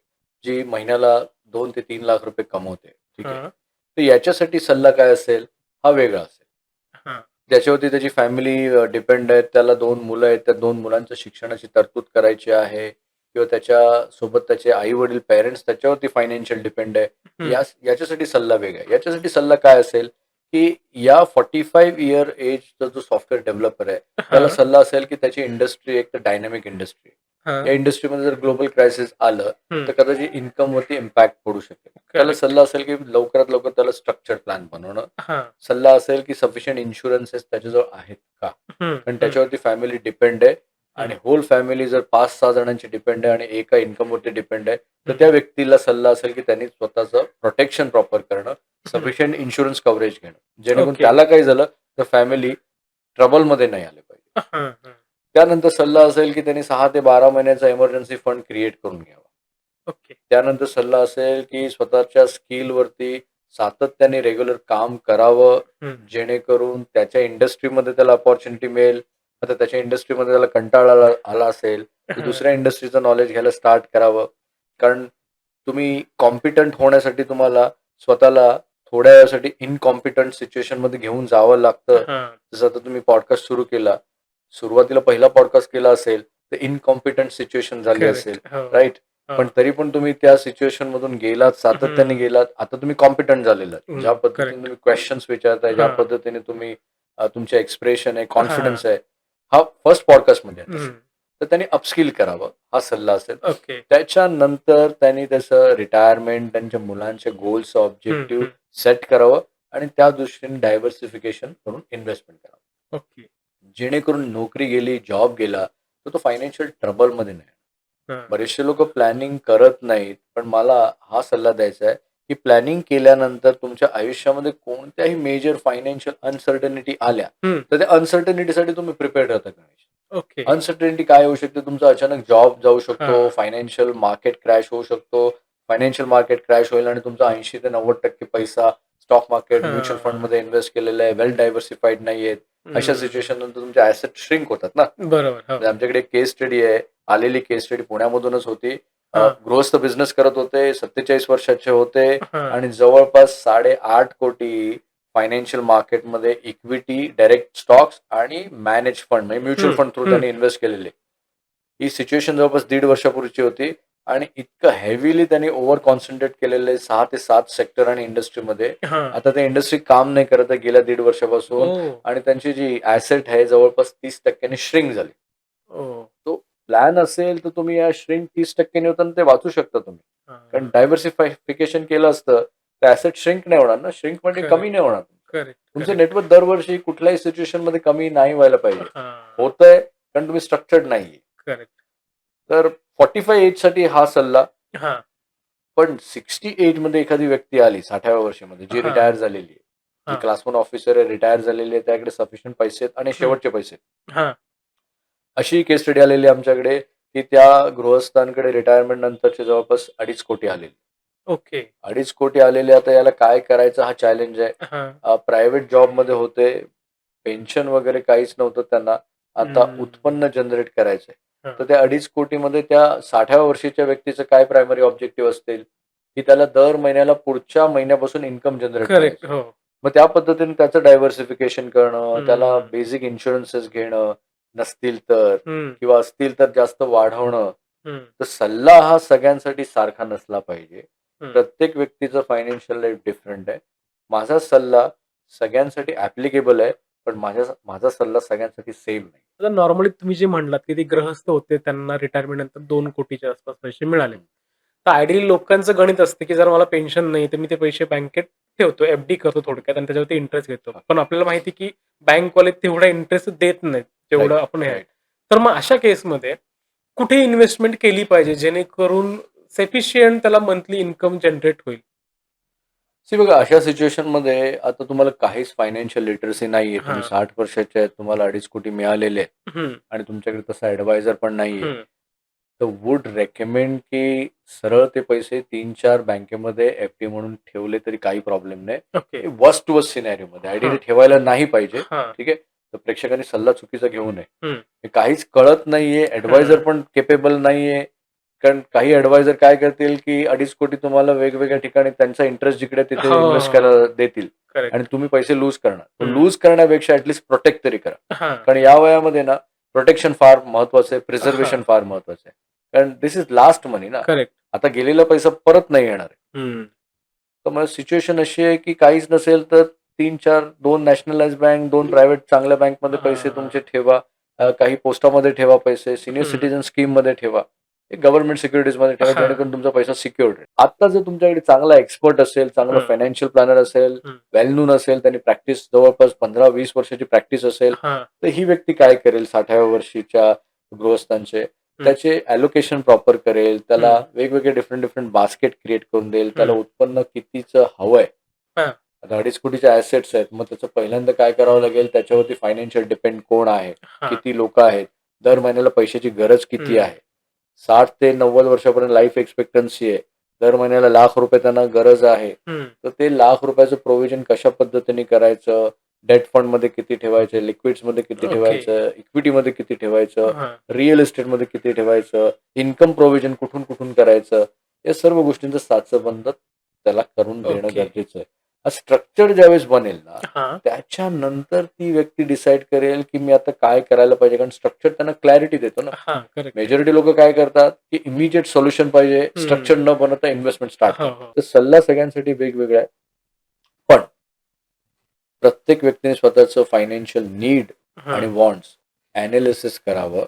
जी महिन्याला 2 ते 3 लाख रुपये कमवते. ठीक आहे. हां. तर याच्यासाठी सल्ला काय असेल, हा वेगळा असेल. हां. ज्याच्यावरती त्याची फॅमिली डिपेंड आहे, त्याला 2 मुलं आहेत, त्या 2 मुलांच्या शिक्षणाची तरतूद करायची आहे किंवा त्याच्यासोबत त्याचे आई-वडील, पेरेंट्स त्याच्यावरती फायनान्शियल डिपेंड आहे. हं. याच्यासाठी सल्ला वेगळा आहे. याच्यासाठी सल्ला काय असेल, की या 45 इयर एजचा जो सॉफ्टवेअर डेव्हलपर आहे, त्याला हां. सल्ला असेल, की त्याची इंडस्ट्री एक तर डायनामिक इंडस्ट्री आहे. हां. या इंडस्ट्रीमध्ये जर ग्लोबल क्रायसिस आलं, हं. तर कदाचित इन्कमवरती इम्पॅक्ट पडू शकेल. त्याला करेक्ट. सल्ला असेल, की लवकरात लवकर त्याला स्ट्रक्चर्ड प्लॅन बनवणं. हां. सल्ला असेल, की सफिशियंट इन्शुरन्सेस त्याच्याजवळ आहेत का? हं, कारण हं, त्याच्यावरती फॅमिली डिपेंड आहे आणि हं, होल फॅमिली जर 5-6 जणांची डिपेंड आहे आणि एका इन्कमवरती डिपेंड आहे, तर हं, त्या व्यक्तीला सल्ला असेल, की त्यांनी स्वतःचं प्रोटेक्शन प्रॉपर करणं, हं. सफिशियंट इन्शुरन्स कव्हरेज घेणं. जेणेकरून ओके. त्याला काही झालं, तर फॅमिली ट्रबलमध्ये नाही आले पाहिजे. हां, हां. त्यानंतर सल्ला असेल, की त्यांनी 6 ते 12 महिन्याचा इमर्जन्सी फंड क्रिएट करून घ्यावा. ओके. त्यानंतर सल्ला असेल, की स्वतःच्या स्किलवरती सातत्याने रेग्युलर काम करावं, हं. जेणेकरून त्याच्या इंडस्ट्रीमध्ये त्याला अपॉर्च्युनिटी मिळेल. आता त्याच्या इंडस्ट्रीमध्ये त्याला कंटाळा आला असेल, तर हां. दुसऱ्या इंडस्ट्रीचं नॉलेज घ्यायला स्टार्ट करावं. कारण तुम्ही कॉम्पिटंट होण्यासाठी तुम्हाला स्वतःला थोड्या वेळासाठी इनकॉम्पिटंट सिच्युएशनमध्ये घेऊन जावं लागतं. हां. जसं आता तुम्ही पॉडकास्ट सुरू केला. सुरुवातीला पहिला पॉडकास्ट केला असेल, तर इनकॉम्पिटंट सिच्युएशन झाली असेल, करेक्ट. हो. राइट? हां. पण तरी पण तुम्ही त्या सिच्युएशनमधून गेलात, सातत्याने हं. गेलात. आता तुम्ही कॉम्पिटंट झालेला आहात. ज्या पद्धतीने करेक्ट. तुम्ही क्वेशन्स विचारताय, ज्या हां. पद्धतीने तुम्ही तुमचे एक्सप्रेशन आहे, हां. कॉन्फिडन्स आहे, हा फर्स्ट पॉडकास्टमध्ये आहे तसं. हं. तर त्यांनी अपस्किल करावं, हा सल्ला असेल. ओके. त्याच्यानंतर त्यांनी त्याचं रिटायरमेंट, त्यांच्या मुलांचे गोल्स, हं, ऑब्जेक्टिव्ह हं. सेट करावं आणि त्या दृष्टीने डायव्हर्सिफिकेशन करून इन्व्हेस्टमेंट करावं. ओके. जेणेकरून नोकरी गेली, जॉब गेला, तर तो फायनान्शियल ट्रबलमध्ये नाही. हां. बरेचसे लोक प्लॅनिंग करत नाहीत. पण मला हा सल्ला द्यायचा आहे, की प्लॅनिंग केल्यानंतर तुमच्या आयुष्यामध्ये कोणत्याही मेजर फायनान्शियल अनसर्टनिटी आल्या, हं. तर त्या अनसर्टनिटीसाठी तुम्ही प्रिपेअर्ड राहता का नाही? ओके. अनसर्टनिटी काय होऊ शकते? तुमचा अचानक जॉब जाऊ शकतो, हां. फायनान्शियल मार्केट क्रॅश होऊ शकतो. फायनान्शियल मार्केट क्रॅश होईल आणि तुमचा 80% ते 90% पैसा स्टॉक मार्केट, म्युच्युअल हां. फंडमध्ये इन्व्हेस्ट केलेला आहे, वेल डायव्हर्सिफाईड नाहीयेत. अशा हं. सिच्युएशन नंतर तुमचे ॲसेट श्रिंक होतात ना. बरोबर. हो. म्हणजे आमच्याकडे एक केस स्टडी आहे. आलेली केस स्टडी पुण्यामधूनच होती. हां. गृहस्थ बिझनेस करत होते, 47 वर्षाचे होते हां. आणि जवळपास 8.5 कोटी फायनान्शियल मार्केटमध्ये इक्विटी, डायरेक्ट स्टॉक्स आणि मॅनेज फंड म्हणजे म्युच्युअल हं, फंड थ्रू हं. त्यांनी इन्व्हेस्ट केलेले. ही सिच्युएशन जवळपास 1.5 वर्षापूर्वीची होती आणि इतकं हेवीली त्यांनी ओव्हर कॉन्सन्ट्रेट केलेलं आहे 6 ते 7 सेक्टर आणि इंडस्ट्रीमध्ये. हां. आता ते इंडस्ट्री काम नाही करत आहे गेल्या 1.5 वर्षापासून ओह! आणि त्यांची जी ॲसेट आहे जवळपास 30% श्रिंक झाली. ओह! तो प्लॅन असेल तर तुम्ही या श्रिंक 30% होताना ते वाचू शकता तुम्ही. कारण हां. डायव्हर्सिफिकेशन केलं असतं, तर ॲसेट श्रिंक नाही होणार ना. श्रिंक म्हणजे करेक्ट, कमी नाही होणार. करेक्ट, तुमचं करेक्ट. नेटवर्क दरवर्षी कुठल्याही सिच्युएशनमध्ये कमी नाही व्हायला पाहिजे. हां. होतंय कारण तुम्ही स्ट्रक्चर्ड नाहीये. करेक्ट. तर 45 एजसाठी हा सल्ला. हां. पण 68 मध्ये एखादी व्यक्ती आली 60व्या वर्षामध्ये जी हां, रिटायर झालेली आहे. जी हां. क्लास 1 ऑफिसर आहे, रिटायर झालेली आहे, त्याकडे सफिशियंट पैसे आहेत आणि हं. शेवटचे पैसे आहेत. हां. अशी केस स्टडी आलेली आहे आमच्याकडे, की त्या गृहस्थांकडे रिटायरमेंट नंतरचे जवळपास 2.5 कोटी आलेले. ओके. 2.5 कोटी आलेले, आता याला काय करायचं हा चॅलेंज आहे. हां. प्रायव्हेट जॉबमध्ये होते, पेन्शन वगैरे काहीच नव्हतं त्यांना. आता हं. उत्पन्न जनरेट करायचंय. हां. तर त्या 2.5 कोटीमध्ये त्या 60व्या वर्षीच्या व्यक्तीचं काय प्रायमरी ऑब्जेक्टिव्ह असतील, की त्याला दर महिन्याला पुढच्या महिन्यापासून इन्कम जनरेट करेक्ट. करायचं. हो. मग त्या पद्धतीने त्याचं डायव्हर्सिफिकेशन करणं, त्याला हं. बेसिक इन्शुरन्सेस घेणं, नसतील तर हं. किंवा असतील तर जास्त वाढवणं. हं. तर सल्ला हा सगळ्यांसाठी सारखा नसला पाहिजे. हं. प्रत्येक व्यक्तीचं फायनान्शियल लाईफ डिफरंट आहे. माझा सल्ला सगळ्यांसाठी ॲप्लिकेबल आहे, पण माझा सल्ला सगळ्यांसाठी सेम नाही. आता नॉर्मली तुम्ही जे म्हणलात, की ते गृहस्थ होते त्यांना रिटायरमेंट नंतर 2 कोटीच्या आसपास पैसे मिळाले. हं. तर आयडियली लोकांचं गणित असतं, की जर मला पेन्शन नाही, तर मी ते पैसे बँकेत ठेवतो, एफ-डी करतो थोडक्यात आणि त्याच्यावरती इंटरेस्ट घेतो. पण आपल्याला माहिती आहे, की बँकवाले तेवढा इंटरेस्ट देत नाहीत, जेवढं राइट, आपण हे आहे. राइट. तर मग अशा केसमध्ये कुठे इन्व्हेस्टमेंट केली पाहिजे, जेणेकरून सफिशियंट त्याला मंथली इन्कम जनरेट होईल? बघा, अशा सिच्युएशनमध्ये आता तुम्हाला काहीच फायनान्शियल लिटरसी नाहीये. तुम्ही हां. 60 वर्षाचे आहेत, तुम्हाला 2.5 कोटी मिळालेले आहेत हं, आणि तुमच्याकडे तसा ॲडवायझर पण नाहीये. हं. तर वुड रेकमेंड की सरळ ते पैसे 3-4 बँकेमध्ये एफ-डी म्हणून ठेवले तरी काही प्रॉब्लेम नाही. ओके. हे वर्स्ट टू वर्स्ट सिनेरिओमध्ये हां, आयडियली ठेवायला नाही पाहिजे. हां. ठीक आहे. तर प्रेक्षकांनी सल्ला चुकीचा घेऊ नये. हं, हे काहीच कळत नाहीये, ॲडवायझर हं. पण केपेबल नाहीये. कारण काही ॲडवायझर काय करतील, की 2.5 कोटी तुम्हाला वेगवेगळ्या ठिकाणी त्यांचा इंटरेस्ट जिकडे तिथे हो, इन्व्हेस्ट करायला देतील आणि करेक्ट. तुम्ही पैसे लूज करणार. हं. लूज करण्यापेक्षा ॲटलीस्ट प्रोटेक्ट तरी करा. हां, कारण या वयामध्ये ना प्रोटेक्शन फार महत्वाचं आहे, प्रिझर्वेशन हां. फार महत्वाचं आहे. कारण धिस इज लास्ट मनी ना. करेक्ट. आता गेलेला पैसा परत नाही येणार आहे. हं. तर मग सिच्युएशन अशी आहे, की काहीच नसेल तर 3-4 2 नॅशनलाइज बँक, 2 प्रायव्हेट चांगल्या बँकमध्ये पैसे तुमचे हां. ठेवा. काही पोस्टामध्ये ठेवा पैसे, सीनियर हं. सिटिझन स्कीममध्ये ठेवा. गव्हर्नमेंट सिक्युरिटीजमध्ये ठेवा, हां. जेणेकरून तुमचा पैसा सिक्युअर्ड राहील. आता जर तुमच्याकडे चांगला एक्सपर्ट असेल, चांगला हं, फायनान्शियल प्लॅनर असेल, हं. वेल नोन असेल, त्यांनी प्रॅक्टिस जवळपास 15-20 वर्षाची प्रॅक्टिस असेल, हां. तर ही व्यक्ती काय करेल 60व्या वर्षीच्या गृहस्थांचे, हं, त्याचे ॲलोकेशन प्रॉपर करेल, त्याला हं. वेगवेगळे डिफरंट बास्केट क्रिएट करून देईल, त्याला हं. उत्पन्न कितीचं हवंय. हां. आता 2.5 कोटीचे ॲसेट्स आहेत. मग त्याचं पहिल्यांदा काय करावं लागेल, त्याच्यावरती फायनान्शियल डिपेंड कोण आहे, हां. किती लोकं आहेत, दर महिन्याला पैशाची गरज किती हं. आहे. 60 ते 90 वर्षापर्यंत लाईफ एक्सपेक्टन्सी आहे. दर महिन्याला ₹1,00,000 त्यांना गरज आहे. हं. तर ते ₹1,00,000चं प्रोव्हिजन कशा पद्धतीने करायचं, डेट फंडमध्ये किती ठेवायचं, लिक्विड्समध्ये किती ओके. ठेवायचं, इक्विटीमध्ये किती ठेवायचं, हां. रिअल इस्टेटमध्ये किती ठेवायचं, इन्कम प्रोव्हिजन कुठून करायचं, या सर्व गोष्टींचं साचंबंद त्याला करून देणं ओके. गरजेचं आहे. हा स्ट्रक्चर ज्यावेळेस बनेल ना, हां. त्याच्यानंतर ती व्यक्ती डिसाईड करेल, की मी आता काय करायला पाहिजे. कारण स्ट्रक्चर त्यांना क्लॅरिटी देतो ना. हां. करेक्ट. मेजॉरिटी लोकं काय करतात, की इमिडिएट सोल्युशन पाहिजे, हं. स्ट्रक्चर न बनवता इन्व्हेस्टमेंट स्टार्ट हो, करतात. हो. तर सल्ला सगळ्यांसाठी वेगवेगळा आहे. पण प्रत्येक व्यक्तीने स्वतःचं फायनान्शियल नीड आणि हां. वॉन्ट्स ॲनालिसिस करावं.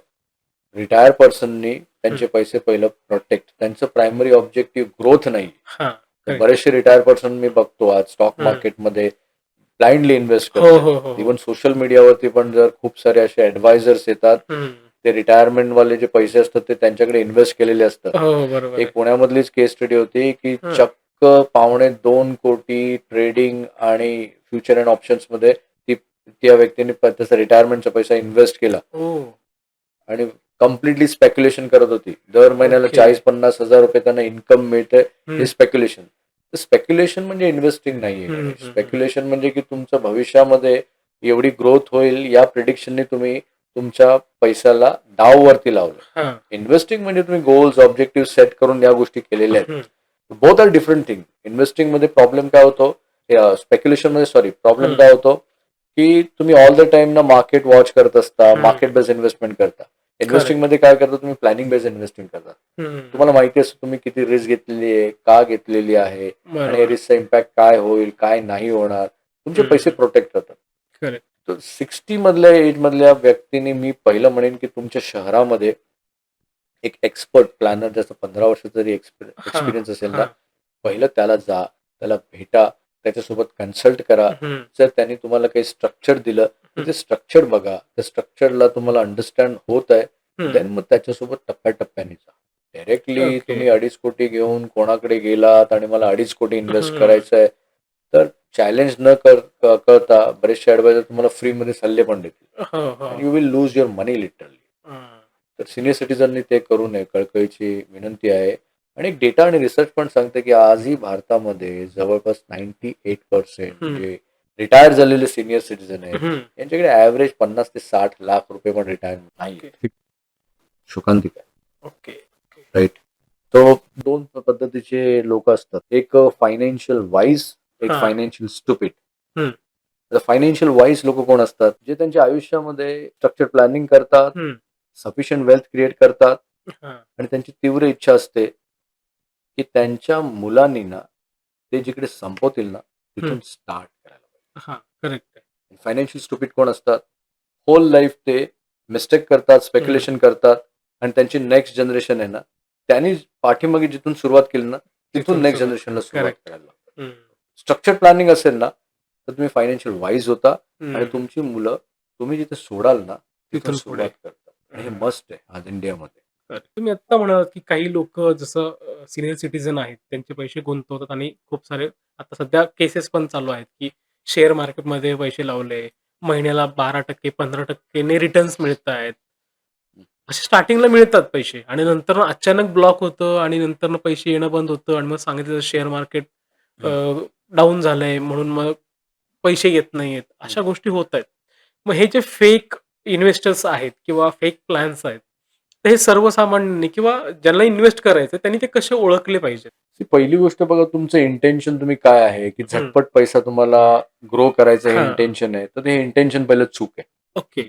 रिटायर पर्सननी हं. त्यांचे पैसे पहिलं प्रोटेक्ट. त्यांचं प्रायमरी ऑब्जेक्टिव्ह ग्रोथ नाही. हां. तर करेक्ट. बरेचसे रिटायर पर्सन मी बघतो आज स्टॉक हं. मार्केटमध्ये ब्लाइंडली इन्व्हेस्ट हो, करतायत. हो, हो, हो. इव्हन सोशल मीडियावरती पण जर खूप सारे असे ॲडवायझर्स येतात, हं. ते रिटायरमेंटवाले जे पैसे असतात ते त्यांच्याकडे इन्व्हेस्ट केलेले असतात. हो, हो. बरोबर आहे. एक पुण्यामधलीच केस स्टडी होती, की हं. चक्क $2.25 कोटी ट्रेडिंग आणि फ्युचर अँड ऑप्शन्समध्ये त्या व्यक्तीने त्याचा रिटायरमेंटचा पैसा इन्व्हेस्ट केला ओह! आणि कंप्लीटली स्पेक्युलेशन करत होती. दर महिन्याला ओके. ₹40,000-50,000 त्यांना इन्कम मिळतंय. हे हं. स्पेक्युलेशन. तर स्पेक्युलेशन म्हणजे इन्व्हेस्टिंग नाहीये. हं, हं, हं. स्पेक्युलेशन म्हणजे की तुमच्या भविष्यामध्ये एवढी ग्रोथ होईल या प्रिडिक्शनने तुम्ही तुमच्या पैशाला डाववरती लावलं. हां. इन्व्हेस्टिंग म्हणजे तुम्ही गोल्स, ऑब्जेक्टिव्ह सेट करून या गोष्टी केलेल्या आहेत. हं. Both are different thing. इन्व्हेस्टिंगमध्ये प्रॉब्लेम काय होतो, स्पेक्युलेशनमध्ये प्रॉब्लेम हं. काय होतो, की तुम्ही ऑल द टाईम ना मार्केट वॉच करत असता, हं. मार्केट बेस्ड इन्व्हेस्टमेंट करता. करेक्ट. इन्व्हेस्टिंगमध्ये काय करता तुम्ही प्लॅनिंग बेस्ड इन्व्हेस्टिंग करता. हं. तुम्हाला माहिती असतं तुम्ही किती रिस्क घेतलेली आहे, का घेतलेली आहे आणि बरोबर. रिस्कचा इम्पॅक्ट काय होईल, काय नाही होणार. तुमचे पैसे हं. प्रोटेक्ट होतात. करेक्ट. तर 60 मधल्या एजमधल्या व्यक्तीने मी पहिलं म्हणेन, की तुमच्या शहरामध्ये एक एक्सपर्ट प्लॅनर ज्याचा 15 वर्षाचा जरी हां, एक्सपिरियन्स असेल ना, हां. पहिलं त्याला जा, त्याला भेटा, त्याच्यासोबत कन्सल्ट करा. हं. जर त्यांनी तुम्हाला काही स्ट्रक्चर दिलं, तर हं. ते स्ट्रक्चर बघा. त्या स्ट्रक्चरला तुम्हाला अंडरस्टँड होत आहे, हं. देन मग त्याच्यासोबत टप्प्याटप्प्याने जा. Directly okay. तुम्ही 2.5 कोटी घेऊन कोणाकडे गेलात आणि मला 2.5 कोटी इन्व्हेस्ट हं. करायचं आहे, तर चॅलेंज न करता बरेचसे ॲडवायझर तुम्हाला फ्रीमध्ये सल्ले पण देतील हो, हो. And you will lose your money literally. हं. तर सिनियर सिटीजननी ते करू नये, कळकळीची विनंती आहे. आणि एक डेटा आणि रिसर्च पण सांगते, की आजही भारतामध्ये जवळपास 98% हं. जे रिटायर झालेले सिनियर सिटीझन आहेत, हं. यांच्याकडे ॲव्हरेज 50 ते 60 लाख रुपये पण रिटायरमेंट नाही. ओके. शोकांतिक आहे. ओके. ओके. राइट. तो 2 पद्धतीचे लोकं असतात. एक फायनान्शियल वाईज, एक हां. Financial stupid. हं. तर फायनान्शियल वाईज लोकं कोण असतात? जे त्यांच्या आयुष्यामध्ये स्ट्रक्चर प्लॅनिंग करतात, हं. सफिशियंट वेल्थ क्रिएट करतात हां. आणि त्यांची तीव्र इच्छा असते, की त्यांच्या मुलांनी ना, ते जिकडे संपवतील ना, हं. तिथून स्टार्ट करायला पाहिजे. हां. करेक्ट आहे. फायनान्शियल स्टुपिड कोण असतात? होल लाईफ ते मिस्टेक करतात, हं. स्पेक्युलेशन करतात आणि त्यांची नेक्स्ट जनरेशन आहे ना, त्यांनी पाठीमागे जिथून सुरुवात केली ना, तिथून तिथून नेक्स्ट सुरुवात जनरेशनला करा. सुरुवात करेक्ट. करायला लागतात. हं. स्ट्रक्चर प्लॅनिंग असेल ना, तर तुम्ही फायनान्शियल वाईज होता आणि हं. तुमची मुलं तुम्ही जिथे सोडाल ना, तिथून तिथून पुढे. सुरुवात करतात आणि हे हं. मस्ट आहे आज इंडियामध्ये. करेक्ट. तुम्ही आत्ता म्हणालात, की काही लोकं जसं सीनियर सिटिझन आहेत, त्यांचे पैसे गुंतवतात आणि खूप सारे आता सध्या केसेस पण चालू आहेत, की शेअर मार्केटमध्ये पैसे लावले, महिन्याला 12% 15% ने रिटर्न्स मिळतायत. असे स्टार्टिंगला मिळतात पैसे आणि नंतर अचानक ब्लॉक होतं आणि नंतरनं पैसे येणं बंद होतं आणि मग सांगितलं शेअर मार्केट हं, डाऊन झालंय म्हणून मग पैसे येत नाहीयेत. हं. अशा गोष्टी होतायत. मग हे जे फेक इन्व्हेस्टर्स आहेत किंवा फेक प्लॅन्स आहेत, तर हे सर्वसामान्यांनी किंवा ज्यांना इन्व्हेस्ट करायचं त्यांनी ते कसे ओळखले पाहिजेत? पहिली गोष्ट बघा तुमचं इंटेन्शन तुम्ही काय आहे, की हं. झटपट पैसा तुम्हाला ग्रो करायचं हे हां. इंटेन्शन आहे, तर ते इंटेन्शन पहिलं चूक आहे. ओके.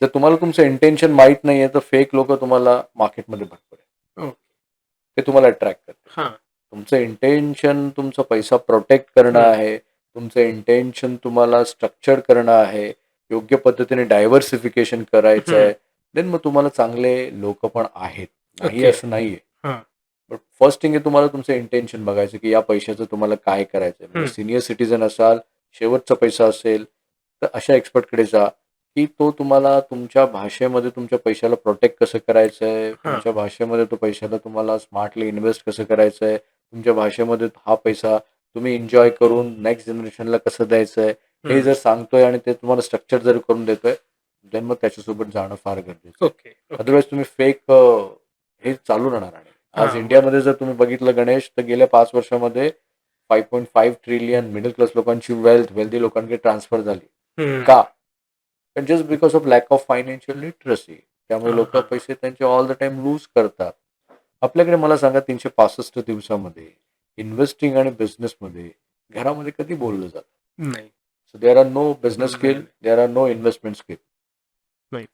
जर तुम्हाला तुमचं इंटेन्शन माहीत नाहीये, तर फेक लोकं तुम्हाला मार्केटमध्ये भरपूर आहे. ओके. ते तुम्हाला अट्रॅक्ट करतील. हां. तुमचं इंटेन्शन तुमचा पैसा प्रोटेक्ट करणं हं. आहे. तुमचं इंटेन्शन तुम्हाला स्ट्रक्चर करणं आहे. योग्य पद्धतीने डायव्हर्सिफिकेशन करायचं हं. आहे. देन मग तुम्हाला चांगले लोकं पण आहेत. नाही ओके. असं नाहीये. हां. बट फर्स्ट थिंग आहे तुम्हाला तुमचं इंटेन्शन बघायचं, की या पैशाचं तुम्हाला काय करायचंय. म्हणजे हं. सीनियर सिटिझन असाल, शेवटचा पैसा असेल, तर अशा एक्सपर्टकडे जा, की तो तुम्हाला तुमच्या भाषेमध्ये तुमच्या पैशाला प्रोटेक्ट कसं करायचंय, हां. तुमच्या भाषेमध्ये तो पैशाला तुम्हाला स्मार्टली इन्व्हेस्ट कसं करायचंय, तुमच्या भाषेमध्ये हा पैसा तुम्ही एन्जॉय करून नेक्स्ट जनरेशनला कसं द्यायचंय, हे हं. जर सांगतोय आणि ते तुम्हाला स्ट्रक्चर जर करून देतोय, देन मग त्याच्यासोबत जाणं फार गरजेचं आहे. ओके. ओके. अदरवाईज तुम्ही फेक हे चालू राहणार आहे. आज हां. बरोबर. इंडियामध्ये जर तुम्ही बघितलं गणेश, तर गेल्या 5 वर्षामध्ये 5.5 ट्रिलियन मिडल क्लास लोकांची वेल्दी लोकांकडे ट्रान्सफर झाली. हं. का? Just because of lack of financial literacy. त्यामुळे हां, लोकं हां, हां. पैसे त्यांचे ऑल द टाईम लूज करतात. आपल्याकडे मला सांगा 365 दिवसामध्ये इन्व्हेस्टिंग आणि बिझनेसमध्ये घरामध्ये कधी बोललं जातं? नाही. So there are no business नाही, स्किल, नाही. There are no investment skill. नाहीच.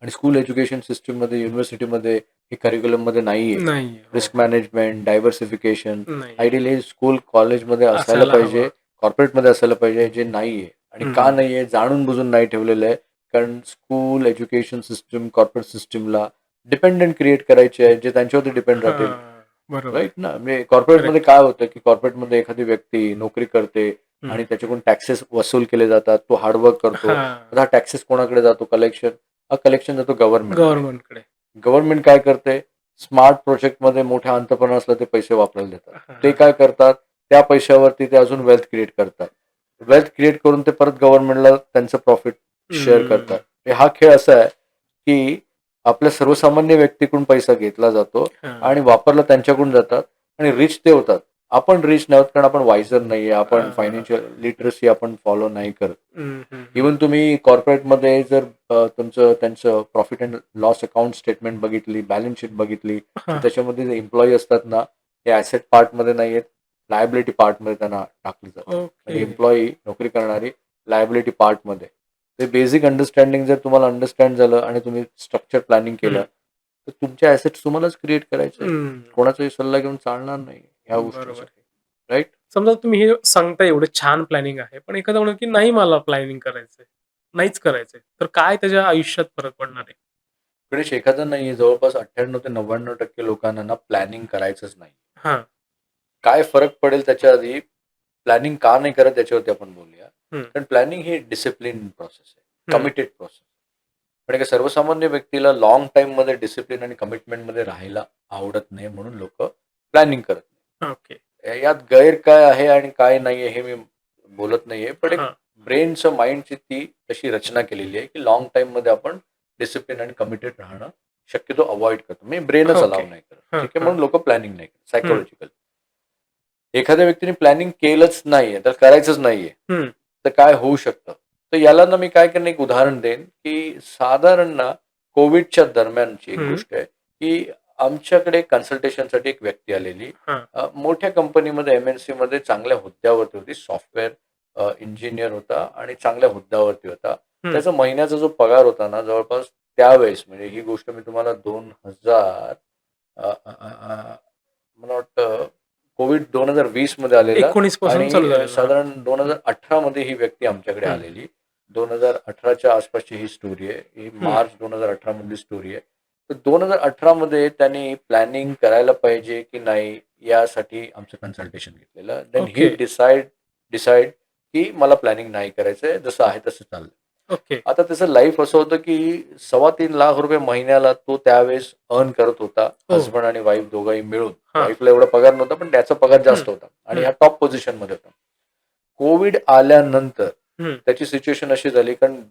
आणि स्कूल एज्युकेशन सिस्टममध्ये, युनिव्हर्सिटीमध्ये हे करिक्युलममध्ये नाहीये. नाहीये. हो, रिस्क हो. मॅनेजमेंट, डायव्हर्सिफिकेशन नाहीये. आयडियली हे स्कूल, कॉलेजमध्ये असायला असायला हवं. पाहिजे, कॉर्पोरेटमध्ये असायला पाहिजे, जे नाहीये. आणि का हं. नाहीये? जाणून-बुजून नाही ठेवलेलं आहे. कारण स्कूल, एज्युकेशन सिस्टम, कॉर्पोरेट सिस्टमला डिपेंडंट क्रिएट करायचे आहेत, जे त्यांच्यावरती डिपेंड राहतील. हां. बरोबर आहे. राइट ना? म्हणजे कॉर्पोरेटमध्ये करेक्ट. काय होतं, की कॉर्पोरेटमध्ये एखादी व्यक्ती नोकरी करते हं. आणि त्याच्याकडून टॅक्सेस वसूल केले जातात. तो हार्ड करतो. हां. तर हा टॅक्सेस कोणाकडे जातो? कलेक्शन. हा कलेक्शन जातो गव्हर्नमेंटकडे. गव्हर्नमेंटकडे. गव्हर्नमेंट काय करते? स्मार्ट प्रोजेक्टमध्ये मोठ्या अंतर्पण असलं ते पैसे वापरायला देतात. ते हां. काय करतात? त्या पैशावरती ते अजून वेल्थ क्रिएट करतात. वेल्थ क्रिएट करून ते परत गव्हर्नमेंटला त्यांचं प्रॉफिट शेअर करतात. हं. हा खेळ असा आहे, की आपल्या सर्वसामान्य व्यक्तीकडून पैसा घेतला जातो हां. आणि वापरला त्यांच्याकडून जातात आणि रिच ते होतात. आपण रिच नाही होत कारण आपण वायझर नाहीये. आपण हां. फायनान्शियल लिटरसी आपण फॉलो नाही करत. हं, हं, हं. इव्हन तुम्ही कॉर्पोरेटमध्ये जर तुमचं त्यांचं profit and loss account statement बघितली, बॅलन्स शीट बघितली, तर हां. त्याच्यामध्ये जे एम्प्लॉयी असतात ना, ते ॲसेट पार्टमध्ये नाही आहेत, लायबिलिटी पार्टमध्ये त्यांना टाकली जातात. ओके. म्हणजे एम्प्लॉयी नोकरी करणारी लायबिलिटी पार्टमध्ये. ते बेसिक अंडरस्टँडिंग जर तुम्हाला अंडरस्टँड झालं आणि तुम्ही स्ट्रक्चर प्लॅनिंग केलं, हं. तर तुमचे ॲसेट्स तुम्हालाच क्रिएट करायचे आहेत. हं. कोणाचाही सल्ला घेऊन चालणार नाही ह्या बरोबर आहे. गोष्टींसाठी. राइट? समजा तुम्ही हे सांगताय एवढं छान प्लॅनिंग आहे. पण एखादा म्हणेल की नाही मला प्लॅनिंग करायचंय. नाहीच करायचंय. तर काय त्याच्या आयुष्यात फरक पडणार आहे? गणेश एखादं नाहीये, जवळपास 98 ते 99% लोकांना ना प्लॅनिंग करायचंच नाही. हां. काय फरक पडेल त्याच्या आधी, प्लॅनिंग का नाही करत याच्यावरती आपण बोलूया. हं. कारण प्लॅनिंग ही डिसिप्लिन प्रोसेस आहे. हं. Committed process. पण एका सर्वसामान्य व्यक्तीला लाँग टाईममध्ये डिसिप्लिन आणि कमिटमेंटमध्ये राहायला आवडत नाही म्हणून लोकं प्लॅनिंग करत नाही. ओके. यात गैर काय आहे आणि काय नाहीये हे मी बोलत नाहीये. पण एक हां. ब्रेनचं माइंडची ती तशी रचना केलेली आहे, की लाँग टाईममध्ये आपण डिसिप्लिन आणि कमिटेड राहणं शक्यतो अव्हॉइड करतो. मी ब्रेनच ओके. अलाऊ नाही करत. हां, ठीक आहे. हां. म्हणून लोकं प्लॅनिंग नाही करत. हं, सायकॉलॉजिकल. एखाद्या व्यक्तीने प्लॅनिंग केलंच नाहीये, तर करायचंच नाहीये, हं, तर काय होऊ शकतं? तर याला ना मी काय करेन एक उदाहरण देईन, की साधारण ना कोविडच्या दरम्यानची एक हं. गोष्ट आहे, की आमच्याकडे कन्सल्टेशनसाठी एक व्यक्ती आलेली. हां. मोठ्या कंपनीमध्ये एम-एन-सीमध्ये चांगल्या हुद्द्यावरती होती. सॉफ्टवेअर इंजिनिअर होता आणि चांगल्या हुद्द्यावरती होता. हं. त्याचा महिन्याचा जो पगार होता ना, जवळपास त्यावेळेस म्हणजे ही गोष्ट मी तुम्हाला 2000 अ, अ, अ, अ, मला वाटतं कोविड 2020 मध्ये आलेला 19 पासून आणि चालू झालेलं. हां. साधारण 2018 मध्ये ही व्यक्ती आमच्याकडे हं, आलेली. 2018च्या आसपासची ही स्टोरी आहे. ही हं. मार्च 2018 मधली स्टोरी आहे. तर 2018 मध्ये त्यांनी प्लॅनिंग करायला पाहिजे की नाही यासाठी आमचं कन्सल्टेशन घेतलेलं. देन ही ओके, डिसाईड की मला प्लॅनिंग नाही करायचंय. जसं आहे तसं चाललंय. ओके. आता त्याचं लाईफ असं होतं, की ₹3.25 लाख महिन्याला तो त्यावेळेस अर्न करत होता. ओह! हसबंड आणि वाईफ दोघंही मिळून. हां. वाईफला एवढा पगार नव्हता, पण त्याचा पगार हं, जास्त होता आणि हं, हा टॉप पोझिशनमध्ये होता. कोविड आल्यानंतर हं. त्याची सिच्युएशन अशी झाली, कारण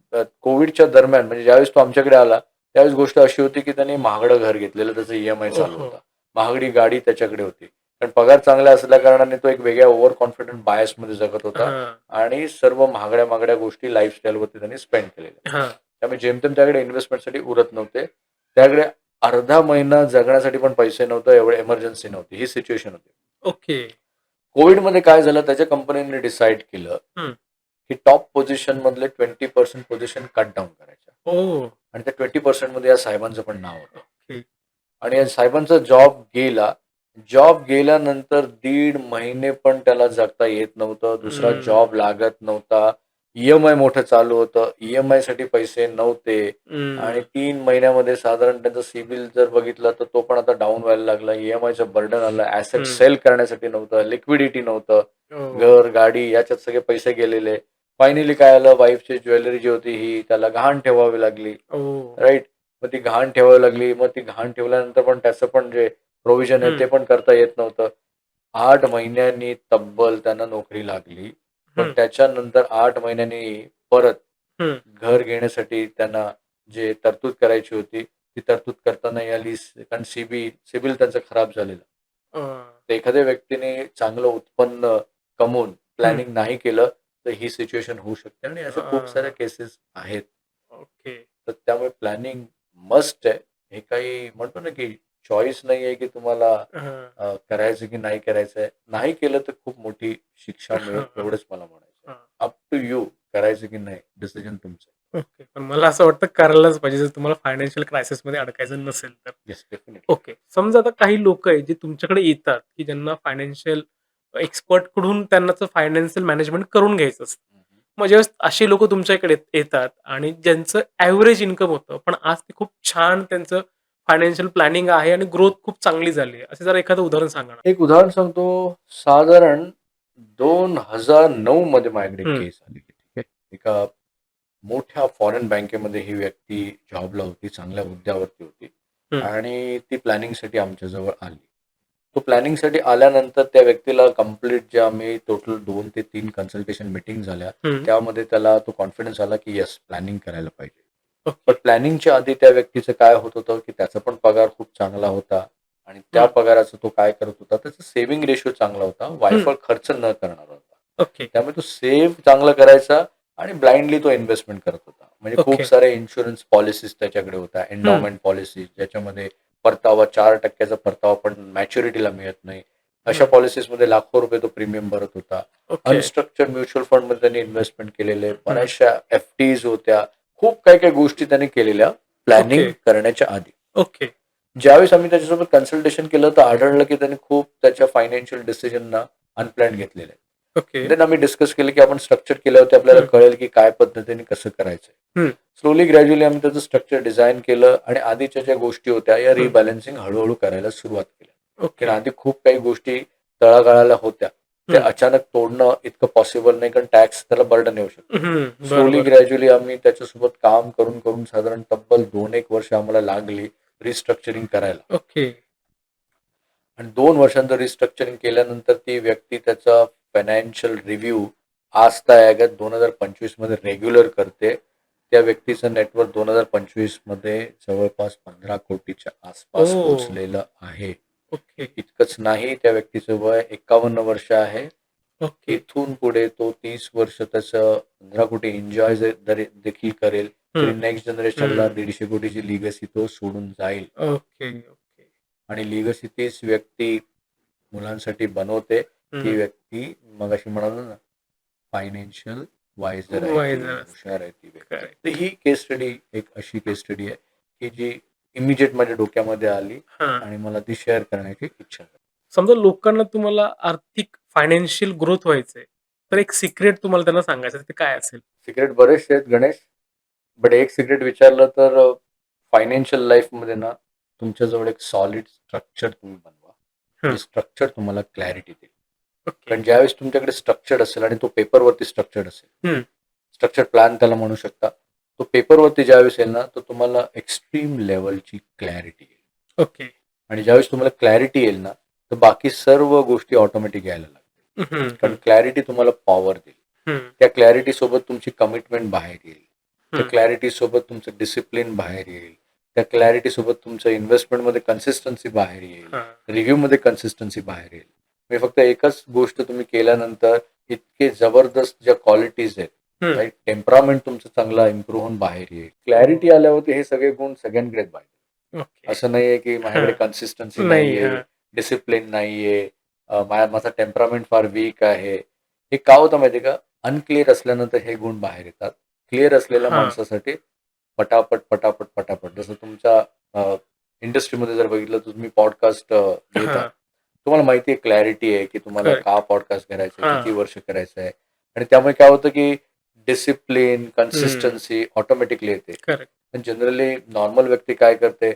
कोविडच्या दरम्यान म्हणजे ज्यावेळेस तो आमच्याकडे आला, त्यावेळेस गोष्ट अशी होती, की त्याने महागडं घर घेतलेलं. त्याचा ई-एम-आय चालू ओहो! होता. महागडी गाडी त्याच्याकडे होती. पण पगार चांगला असल्याकारणाने तो एक वेगळ्या ओव्हर कॉन्फिडंट बायसमध्ये जगत होता हां, आणि सर्व महागड्या गोष्टी लाईफस्टाईलवरती त्यांनी स्पेंड केलेल्या. हां. त्यामुळे जेमतेम त्याकडे इन्व्हेस्टमेंटसाठी उरत नव्हते. त्याकडे अर्धा महिना जगण्यासाठी पण पैसे नव्हते, एवढी इमर्जन्सी नव्हती. ही सिच्युएशन होती. ओके. कोविडमध्ये काय झालं, त्याच्या कंपनीने डिसाईड केलं, हं. की टॉप पोझिशनमधले 20% पोझिशन कट डाउन करायच्या ओह! आणि त्या 20% मध्ये या साहेबांचं पण नाव होतं. ओके. आणि या साहेबांचा जॉब गेला. जॉब गेल्यानंतर 1.5 महिने पण त्याला जगता येत नव्हतं. दुसरा हं, जॉब लागत नव्हता. ई-एम-आय मोठं चालू होतं. ई-एम-आयसाठी पैसे नव्हते आणि हं. 3 महिन्यामध्ये साधारण त्यांचा सिबिल जर बघितला, तर तो पण आता डाउन व्हायला लागला. ई-एम-आयचं बर्डन आलं. ॲसेट हं. सेल करण्यासाठी नव्हतं. लिक्विडिटी नव्हतं. ओह! घर, गाडी याच्यात सगळे पैसे गेलेले. फायनली काय आलं, वाईफची ज्वेलरी जी होती ही त्याला गहाण ठेवावी लागली. ओह! राइट? मग ती घाण ठेवावी लागली. मग ती घाण ठेवल्यानंतर पण त्याचं पण जे प्रोव्हिजन आहे ते हं, पण करता येत नव्हतं. 8 महिन्यांनी तब्बल त्यांना नोकरी लागली. पण हं, त्याच्यानंतर 8 महिन्यांनी परत हं. घर घेण्यासाठी त्यांना जे तरतूद करायची होती, ती तरतूद करता नाही आली. कारण सिबिल त्यांचं खराब झालेलं. अ, तर एखाद्या व्यक्तीने चांगलं उत्पन्न कमवून हं. प्लॅनिंग नाही केलं, तर ही सिच्युएशन होऊ शकते आणि अशा खूप साऱ्या अ, केसेस आहेत. ओके. तर त्यामुळे प्लॅनिंग मस्ट आहे. हे काही म्हणतो ना, की चॉईस नाहीये, की तुम्हाला हां, करायचं की नाही करायचंय. नाही केलं तर खूप मोठी शिक्षा मिळेल हां, हां, एवढंच मला म्हणायचंय. हां. अप टू यू करायचं की नाही डिसिजन तुमचं. ओके. पण मला असं वाटतं करायलाच पाहिजे जर तुम्हाला फायनान्शियल क्रायसिसमध्ये अडकायचं नसेल तर. Yes definitely. ओके. समजा आता काही लोकं आहेत जे तुमच्याकडे येतात, की ज्यांना फायनान्शियल एक्सपर्टकडून त्यांनाच फायनान्शियल मॅनेजमेंट करून घ्यायचं असतं. मग ज्यावेळेस अशी लोकं तुमच्याकडे येतात आणि ज्यांचं एव्हरेज इन्कम होतं, पण आज ते खूप छान त्यांचं फायनान्शियल प्लॅनिंग आहे आणि ग्रोथ खूप चांगली झाली आहे. असं जरा एखादं उदाहरण सांगा ना? एक उदाहरण सांगतो. साधारण 2009 मध्ये माझ्याकडे हं, केस आली. ठीक आहे. एका मोठ्या फॉरेन बँकेमध्ये ही व्यक्ती जॉबला होती. चांगल्या हुद्द्यावरती होती हं, आणि ती प्लॅनिंगसाठी आमच्याजवळ आली. तो प्लॅनिंगसाठी आल्यानंतर त्या व्यक्तीला कंप्लीट जे आम्ही टोटल 2 ते 3 कन्सल्टेशन मीटिंग झाल्या. हं. त्यामध्ये त्याला तो कॉन्फिडन्स आला, की येस प्लॅनिंग करायला पाहिजे. पण ओके. प्लॅनिंगच्या आधी त्या व्यक्तीचं काय होत होतं, की त्याचा पण पगार खूप चांगला होता आणि त्या हं, पगाराचा तो काय करत होता, त्याचा सेव्हिंग रेशिओ चांगला होता. हं. वायफळ खर्च न करणारा होता. ओके, त्यामुळे तो सेव्ह चांगलं करायचा आणि ब्लाइंडली तो इन्व्हेस्टमेंट करत होता. म्हणजे खूप ओके. साऱ्या इन्शुरन्स पॉलिसीज त्याच्याकडे होत्या. हं, एंडॉवमेंट पॉलिसीज ज्याच्यामध्ये परतावा 4% चा परतावा पण मॅच्युरिटीला मिळत नाही. अशा हं. पॉलिसीजमध्ये लाखो रुपये तो प्रीमियम भरत होता. ओके. अनस्ट्रक्चर्ड म्युच्युअल फंडमध्ये त्यांनी इन्व्हेस्टमेंट केलेले. हं. बऱ्याचशा एफ-डीज होत्या. खूप काही गोष्टी त्यांनी केलेल्या ओके, प्लॅनिंग करण्याच्या आधी. ओके. ज्यावेळेस आम्ही त्याच्यासोबत कन्सल्टेशन केलं तर आढळलं की त्याने खूप त्याच्या फायनान्शियल डिसिजनना अनप्लॅन्ड घेतलेले आहेत. ओके. देन आम्ही डिस्कस केलं की आपण स्ट्रक्चर केल्यावरती आपल्याला हं, कळेल की काय पद्धतीने कसं करायचंय. हं, स्लोली ग्रॅज्युअली आम्ही त्याचं स्ट्रक्चर डिझाइन केलं आणि आधीच्या ज्या गोष्टी होत्या या हं. रिबॅलन्सिंग हळू करायला सुरुवात केल्या. ओके. कारण आधी खूप काही गोष्टी तळागाळाला होत्या. ते हं. अचानक तोडणं इतकं पॉसिबल नाही, कारण टॅक्स त्याला बर्डन येऊ शकतो. स्लोली बरोबर. ग्रॅज्युअली आम्ही त्याच्यासोबत काम करून करून साधारण तब्बल 2-1 वर्ष आम्हाला लागली रिस्ट्रक्चरिंग करायला. ओके. आणि 2 वर्षांचं रिस्ट्रक्चरिंग केल्यानंतर ती व्यक्ती त्याचा फायनान्शियल रिव्ह्यू आजतागायत 2025 मध्ये रेग्युलर करते. त्या व्यक्तीचं नेटवर्क 2025 मध्ये जवळपास 15 कोटीच्या आसपास ओह! पोहोचलेलं आहे. ओके. इतकंच नाही, त्या व्यक्तीचं वय 51 वर्ष आहे. ओके. इथून पुढे तो 30 वर्ष त्याचं 15 कोटी एन्जॉय देखील करेल. तरी हं. नेक्स्ट जनरेशनला 150 कोटीची लिगसी तो सोडून जाईल. Okay, okay. आणि लिगसी तीच व्यक्ती मुलांसाठी बनवते. ती व्यक्ती मगाशी म्हणालो ना, फायनान्शियल वायझर आहे, ती वायझर असते. हुशार आहे ती व्यक्ती. करेक्ट. तर ही केस स्टडी एक अशी केस स्टडी आहे, की जी इमिजिएट माझ्या डोक्यामध्ये आली हां. आणि मला ती शेअर करण्याची इच्छा झाली. समजा लोकांना तुम्हाला आर्थिक फायनान्शियल ग्रोथ व्हायचंय, तर एक सिक्रेट तुम्हाला त्यांना सांगायचं आहे, ते काय असेल? सिक्रेट बरेचसे आहेत गणेश, बट एक सिक्रेट विचारलं तर फायनान्शियल लाईफमध्ये ना, तुमच्याजवळ एक सॉलिड स्ट्रक्चर तुम्ही बनवा. हं. जे स्ट्रक्चर तुम्हाला क्लॅरिटी देईल. ओके. कारण ज्यावेळेस तुमच्याकडे स्ट्रक्चर्ड असेल आणि तो पेपरवरती स्ट्रक्चर्ड असेल, हं. स्ट्रक्चर प्लॅन त्याला म्हणू शकता. तो पेपरवरती ज्यावेळेस येईल ना, तर तुम्हाला एक्स्ट्रीम लेव्हलची क्लॅरिटी येईल. ओके. आणि ज्यावेळेस तुम्हाला क्लॅरिटी येईल ना, तर बाकी सर्व गोष्टी ऑटोमॅटिक यायला लागतील. हं, कारण हं, क्लॅरिटी तुम्हाला पॉवर देईल. हं, त्या क्लॅरिटी सोबत तुमची कमिटमेंट बाहेर येईल. त्या हं. क्लॅरिटी सोबत तुमचं डिसिप्लिन बाहेर येईल. त्या क्लॅरिटी सोबत तुमच्या इन्व्हेस्टमेंटमध्ये कन्सिस्टन्सी बाहेर येईल. हां. रिव्ह्यूमध्ये कन्सिस्टन्सी बाहेर येईल. मी फक्त एकच गोष्ट तुम्ही केल्यानंतर इतके जबरदस्त ज्या क्वालिटीज आहेत, हं. राईट, टेम्परामेंट तुमचं चांगला इम्प्रूव्ह होऊन बाहेर येईल. क्लॅरिटी आल्यावरती हे सगळे गुण सगळ्यांकडेच बाहेर. ओके. असं नाहीये की माझ्याकडे हां. कन्सिस्टन्सी नाही. नाहीये, हां. डिसिप्लिन नाहीये, माझा टेम्परामेंट फार वीक आहे. हे का होतं माहितीये का? अनक्लिअर असल्यानंतर हे गुण बाहेर येतात. क्लिअर असलेल्या हां. माणसासाठी पटापट, पटापट, पटापट, जसं तुमच्या इंडस्ट्रीमध्ये जर बघितलं तर तुम्ही पॉडकास्ट घेता. हां. तुम्हाला माहिती आहे, क्लॅरिटी आहे की तुम्हाला करेक्ट. का पॉडकास्ट करायचं आहे, हां. किती वर्ष करायचं आहे. आणि त्यामुळे काय होतं की डिसिप्लिन, हं. कन्सिस्टन्सी ऑटोमॅटिकली येते. करेक्ट. पण जनरली नॉर्मल व्यक्ती काय करते,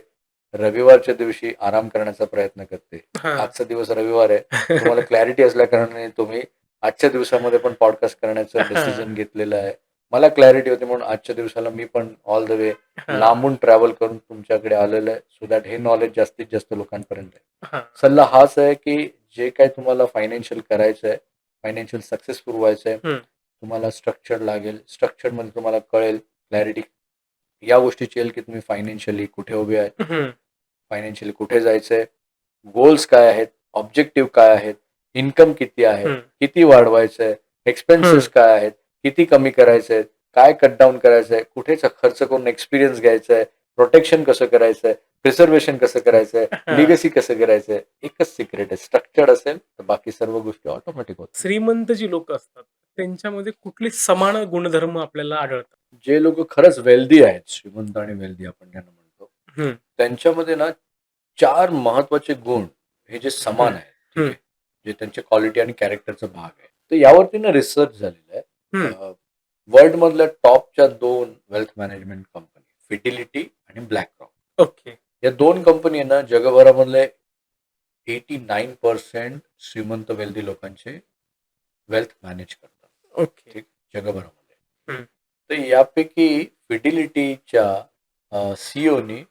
रविवारच्या दिवशी आराम करण्याचा प्रयत्न करते. हां. आजचा दिवस रविवार आहे. तुम्हाला क्लॅरिटी असल्याकारणाने तुम्ही आजच्या दिवसामध्ये पण पॉडकास्ट करण्याचं डिसिजन हां. घेतलेलं आहे. मला क्लॅरिटी होती म्हणून आजच्या दिवसाला मी पण ऑल द वे हां. लांबून ट्रॅव्हल करून तुमच्याकडे आलेलं आहे, सो दॅट हे नॉलेज जास्तीत जास्त लोकांपर्यंत आहे. हां. सल्ला हाच आहे की जे काही तुम्हाला फायनान्शियल करायचं आहे, फायनान्शियल सक्सेसफुल व्हायचं आहे, हं. तुम्हाला स्ट्रक्चर लागेल. स्ट्रक्चरमध्ये तुम्हाला कळेल, क्लॅरिटी या गोष्टीची येईल की तुम्ही फायनान्शियली कुठे उभे आहेत, हं. फायनान्शियली कुठे जायचंय, गोल्स काय आहेत, ऑब्जेक्टिव्ह काय आहेत, इन्कम किती आहे, हं. किती वाढवायचंय, एक्सपेन्सेस काय आहेत, किती कमी करायचे, काय कट डाऊन करायचंय, कुठे खर्च करून एक्सपिरियन्स घ्यायचा आहे, प्रोटेक्शन कसं करायचंय, प्रिझर्वेशन कसं करायचंय, हां. लिगसी कसं करायचंय. एकच सिक्रेट आहे, स्ट्रक्चर्ड असेल तर बाकी सर्व गोष्टी ऑटोमॅटिक होतात. श्रीमंत जी लोकं असतात, त्यांच्यामध्ये कुठले समान गुणधर्म आपल्याला आढळतात? जे लोक खरंच वेल्दी आहेत, श्रीमंत आणि वेल्दी आपण ज्यांना म्हणतो, हं. त्यांच्यामध्ये ना 4 महत्वाचे गुण हे जे समान हं. आहेत, ठीक हं. आहे, जे त्यांच्या क्वालिटी आणि कॅरेक्टरचा भाग आहे. तर यावरती ना रिसर्च झालेला आहे. हं. वर्ल्ड मधल्या टॉपच्या 2 वेल्थ मॅनेजमेंट कंपनी, फिडिलिटी आणि ब्लॅकरॉक, ओके. या 2 कंपनी ना जगभरामधले 89% श्रीमंत वेल्दी लोकांचे वेल्थ मॅनेज करतात. ओके. ठीक, जगभरामध्ये. हं. तर यापैकी फिडिलिटीच्या सीईओनी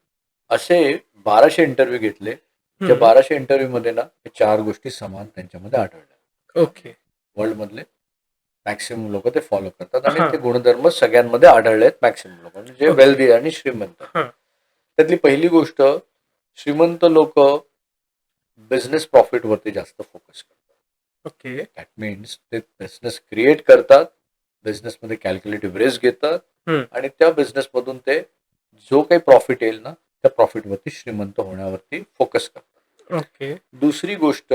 असे 1200 इंटरव्ह्यू घेतले. त्या हं. 1200 इंटरव्ह्यू मध्ये ना 4 गोष्टी समान त्यांच्यामध्ये आढळल्या. ओके. वर्ल्ड मधले मॅक्सिमम लोक ते फॉलो करतात आणि हां. ते गुणधर्म सगळ्यांमध्ये आढळले आहेत. मॅक्सिमम लोक म्हणजे ओके. वेल्दी आणि श्रीमंत. हां. त्यातली पहिली गोष्ट, श्रीमंत लोक बिझनेस प्रॉफिट वरती जास्त फोकस करतात. ओके. दॅट मीन्स ते बिझनेस क्रिएट करतात, बिझनेसमध्ये कॅल्क्युलेटिव्ह रिस्क घेतात हं. आणि त्या बिझनेसमधून ते जो काही प्रॉफिट येईल ना, त्या प्रॉफिटवरती श्रीमंत होण्यावरती फोकस करतात. ओके. दुसरी गोष्ट,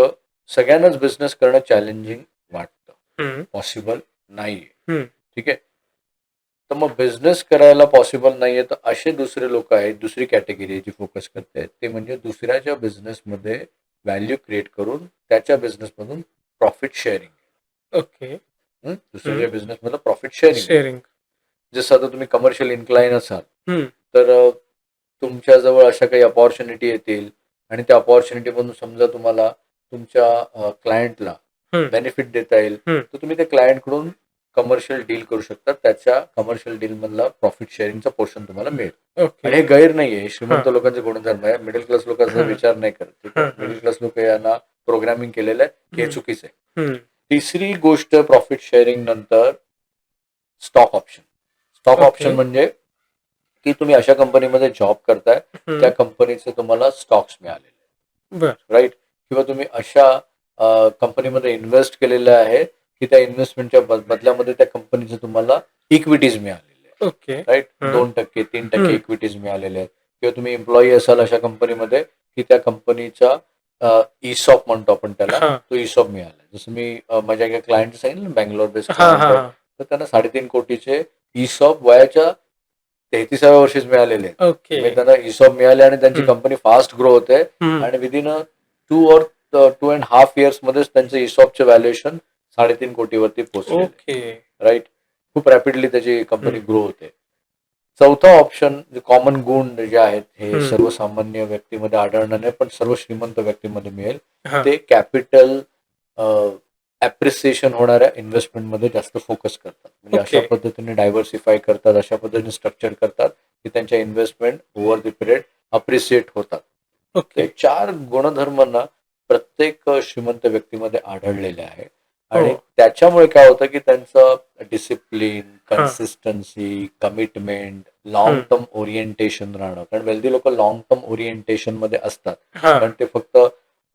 सगळ्यांनाच बिझनेस करणं चॅलेंजिंग वाटतं, हं. पॉसिबल नाहीये. हं. ठीक आहे. तर मग बिझनेस करायला पॉसिबल नाहीये, तर असे दुसरे लोक आहेत, दुसरी कॅटेगरी जी फोकस करतायत, ते म्हणजे दुसऱ्याच्या बिझनेसमध्ये व्हॅल्यू क्रिएट करून त्याच्या बिझनेसमधून प्रॉफिट शेअरिंग. ओके. दुसऱ्याच्या बिझनेसमधलं प्रॉफिट शेअरिंग. शेअरिंग. जसं आता तुम्ही कमर्शियल इन्क्लाइन असाल, हं. तर तुमच्याजवळ अशा काही अपॉर्च्युनिटी येतील आणि त्या अपॉर्च्युनिटीमधून समजा तुम्हाला तुमच्या क्लायंटला हं, बेनिफिट देता येईल, हं. तर तुम्ही त्या क्लायंटकडून कमर्शियल डील करू शकता. त्याच्या कमर्शियल डील मधला प्रॉफिट शेअरिंगचा पोर्शन तुम्हाला मिळेल. ओके. आणि हे गैर नाहीये. हां. श्रीमंत लोकांचे गुणधर्म आहे. मिडल क्लास लोकांचा हां, विचार नाही करत. ठीक आहे. हां, हां. मिडल क्लास लोक यांना प्रोग्रामिंग केलेलं आहे, की हे हं, चुकीचं आहे. हं. तिसरी गोष्ट प्रॉफिट शेअरिंग नंतर stock option. Stock okay. Option म्हणजे की तुम्ही अशा कंपनीमध्ये जॉब करताय, त्या हं. कंपनीचे तुम्हाला स्टॉक्स मिळालेले, बरं. राईट? किंवा तुम्ही अशा कंपनीमध्ये इन्व्हेस्ट केलेलं आहे, की त्या इन्व्हेस्टमेंटच्या बदल्यामध्ये त्या कंपनीचे तुम्हाला इक्विटीज मिळालेले आहेत, ओके. राईट? हं. 2%, 3% हं. इक्विटीज मिळालेले आहेत. किंवा तुम्ही एम्प्लॉई असाल अशा कंपनीमध्ये, की त्या कंपनीचा इसॉप म्हणतो आपण त्याला, हां. तो इसॉप मिळाला. जसं मी माझ्या एका क्लायंट सांगितलं ना, बँगलोर बेस्ड हां, क्लायंट हां, आहे, हां. तर त्यांना 3.5 कोटीचे इसॉप वयाच्या 33व्या वर्षीच मिळालेले आहेत. ओके. म्हणजे त्यांना इसॉप मिळाले आणि त्यांची हं. कंपनी फास्ट ग्रो होते हं. आणि विदिन 2 और 2.5 इयर्स मध्येच त्यांचं इसॉपचे व्हॅल्युएशन 3.5 कोटीवरती पोहोचलेले, ओके. राईट? खूप रॅपिडली त्याची कंपनी हं. ग्रो होते. चौथा ऑप्शन जे कॉमन गुण जे आहेत, हे हं. सर्वसामान्य व्यक्तीमध्ये आढळणार नाही, पण सर्व श्रीमंत व्यक्तीमध्ये मिळेल. हां. ते कॅपिटल ॲप्रिसिएशन होणाऱ्या इन्व्हेस्टमेंटमध्ये जास्त फोकस करतात. म्हणजे अशा ओके. पद्धतीने डायव्हर्सिफाय करतात, अशा पद्धतीने स्ट्रक्चर करतात, की त्यांच्या investment over the period appreciate होतात. ओके. ते 4 गुणधर्मांना प्रत्येक श्रीमंत व्यक्तीमध्ये आढळलेले आहे. आणि हो. त्याच्यामुळे काय होतं, की त्यांचं डिसिप्लिन, हां. कन्सिस्टन्सी, कमिटमेंट, लाँग हं. टर्म ओरिएंटेशन राहणं. कारण वेल्दी लोकं लाँग टर्म ओरिएंटेशनमध्ये असतात. हां. कारण ते फक्त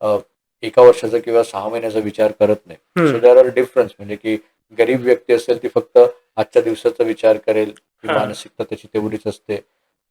अ, 1 वर्षाचा किंवा 6 महिन्याचा विचार करत नाही. So hmm. There are difference. म्हणजे की गरीब व्यक्ती असेल ती फक्त आजच्या दिवसाचा विचार करेल, ही हां. मानसिकता त्याची तेवढीच असते.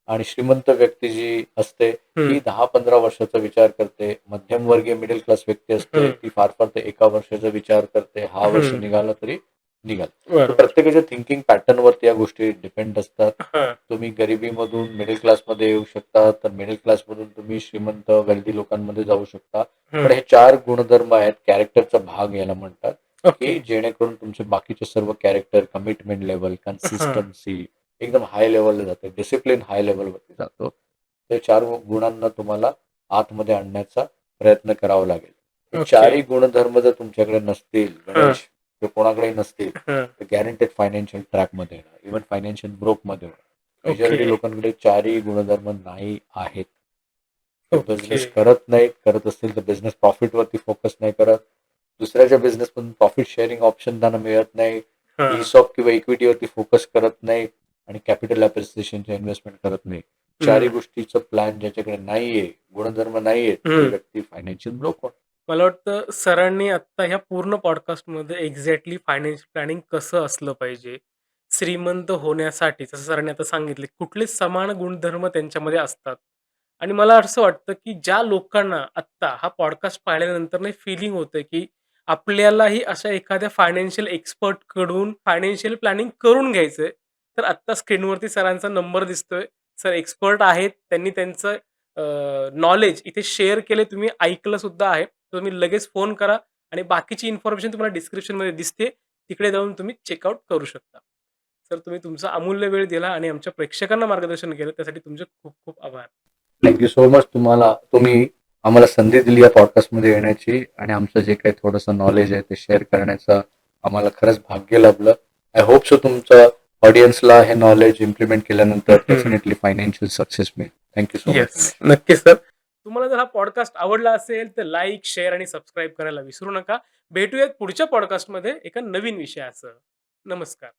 आणि श्रीमंत व्यक्ती जी असते हं. ती 10-15 वर्षाचा विचार करते. मध्यमवर्गीय मिडल क्लास व्यक्ती असते, हं. ती फार फार तर 1 वर्षाचा विचार करते. हा वर्ष हं. निघाला तरी निघाला. तर बरोबर. प्रत्येकाच्या थिंकिंग पॅटर्नवरती या गोष्टी डिपेंड असतात. हां. तुम्ही गरिबीमधून मिडल क्लासमध्ये येऊ शकता, तर मिडल क्लासमधून तुम्ही श्रीमंत वेल्दी लोकांमध्ये जाऊ शकता. पण हं. हे 4 गुणधर्म आहेत, कॅरेक्टरचा भाग याला म्हणतात, ओके. की जेणेकरून तुमचे बाकीचे सर्व कॅरेक्टर, कमिटमेंट लेव्हल, हां. कन्सिस्टन्सी एकदम हाय लेव्हलला जाते. डिसिप्लिन हाय लेव्हलवरती जातो. ते 4 गुणांना तुम्हाला आतमध्ये आणण्याचा प्रयत्न करावा लागेल. हे ओके. 4ही गुणधर्म जर तुमच्याकडे नसतील, हां. गणेश, किंवा कोणाकडेही नसतील, हां. तर गॅरंटेड फायनान्शियल ट्रॅकमध्ये येणार. इव्हन फायनान्शियल ब्रोकमध्ये होणार. ओके. मेजॉरिटी लोकांकडे 4ही गुणधर्म नाही आहेत. ते ओके. बिझनेस करत नाहीत. करत असतील तर बिझनेस प्रॉफिटवरती फोकस नाही करत. दुसऱ्याच्या बिझनेसमधून प्रॉफिट शेअरिंग ऑप्शन त्यांना मिळत नाही. हां. इसॉप किंवा इक्विटीवरती फोकस करत नाही आणि कॅपिटल ॲप्रिसिएशनच्या इन्व्हेस्टमेंट करत नाही. 4ही हं. गोष्टीचं प्लॅन ज्याच्याकडे नाहीये, गुणधर्म नाहीयेत, ती हं. व्यक्ती फायनान्शियल ब्रोक होणार. मला वाटतं सरांनी आत्ता ह्या पूर्ण पॉडकास्टमध्ये एक्झॅक्टली फायनान्शियल प्लॅनिंग कसं असलं पाहिजे, श्रीमंत होण्यासाठी जसं सरांनी आता सांगितले, कुठले समान गुणधर्म त्यांच्यामध्ये असतात. आणि मला असं वाटतं, की ज्या लोकांना आत्ता हा पॉडकास्ट पाहिल्यानंतर नाही फीलिंग होतं, की आपल्यालाही अशा एखाद्या फायनान्शियल एक्सपर्टकडून फायनान्शियल प्लॅनिंग करून घ्यायचंय, तर आत्ता स्क्रीनवरती सरांचा नंबर दिसतोय. सर एक्सपर्ट आहेत. त्यांनी त्यांचं नॉलेज इथे शेअर केले. तुम्ही ऐकलं सुद्धा आहे. तर तुम्ही लगेच फोन करा आणि बाकीची इन्फॉर्मेशन तुम्हाला डिस्क्रिप्शनमध्ये दिसते. तिकडे जाऊन तुम्ही चेकआउट करू शकता. तर तुम्ही तुमचा अमूल्य वेळ दिला आणि आमच्या प्रेक्षकांना मार्गदर्शन केलं त्यासाठी तुमचे खूप खूप आभार. Thank so much. तुम्ही आम्हाला संधी दिली या पॉडकास्टमध्ये येण्याची आणि आमचं जे काही थोडंसं नॉलेज आहे ते शेअर करण्याचं आम्हाला खरंच भाग्य लाभलं. आय होप सो तुमचं ऑडियन्सला हे नॉलेज इम्प्लिमेंट केल्यानंतर हं. डेफिनेटली फायनान्शियल सक्सेस मिळेल. Thank so much. येस. नक्कीच सर. तुम्हाला जर हा पॉडकास्ट आवडला असेल तर लाईक, शेअर आणि सबस्क्राईब करायला विसरू नका. भेटूयात पुढच्या पॉडकास्टमध्ये एका नवीन विषयासह. नमस्कार.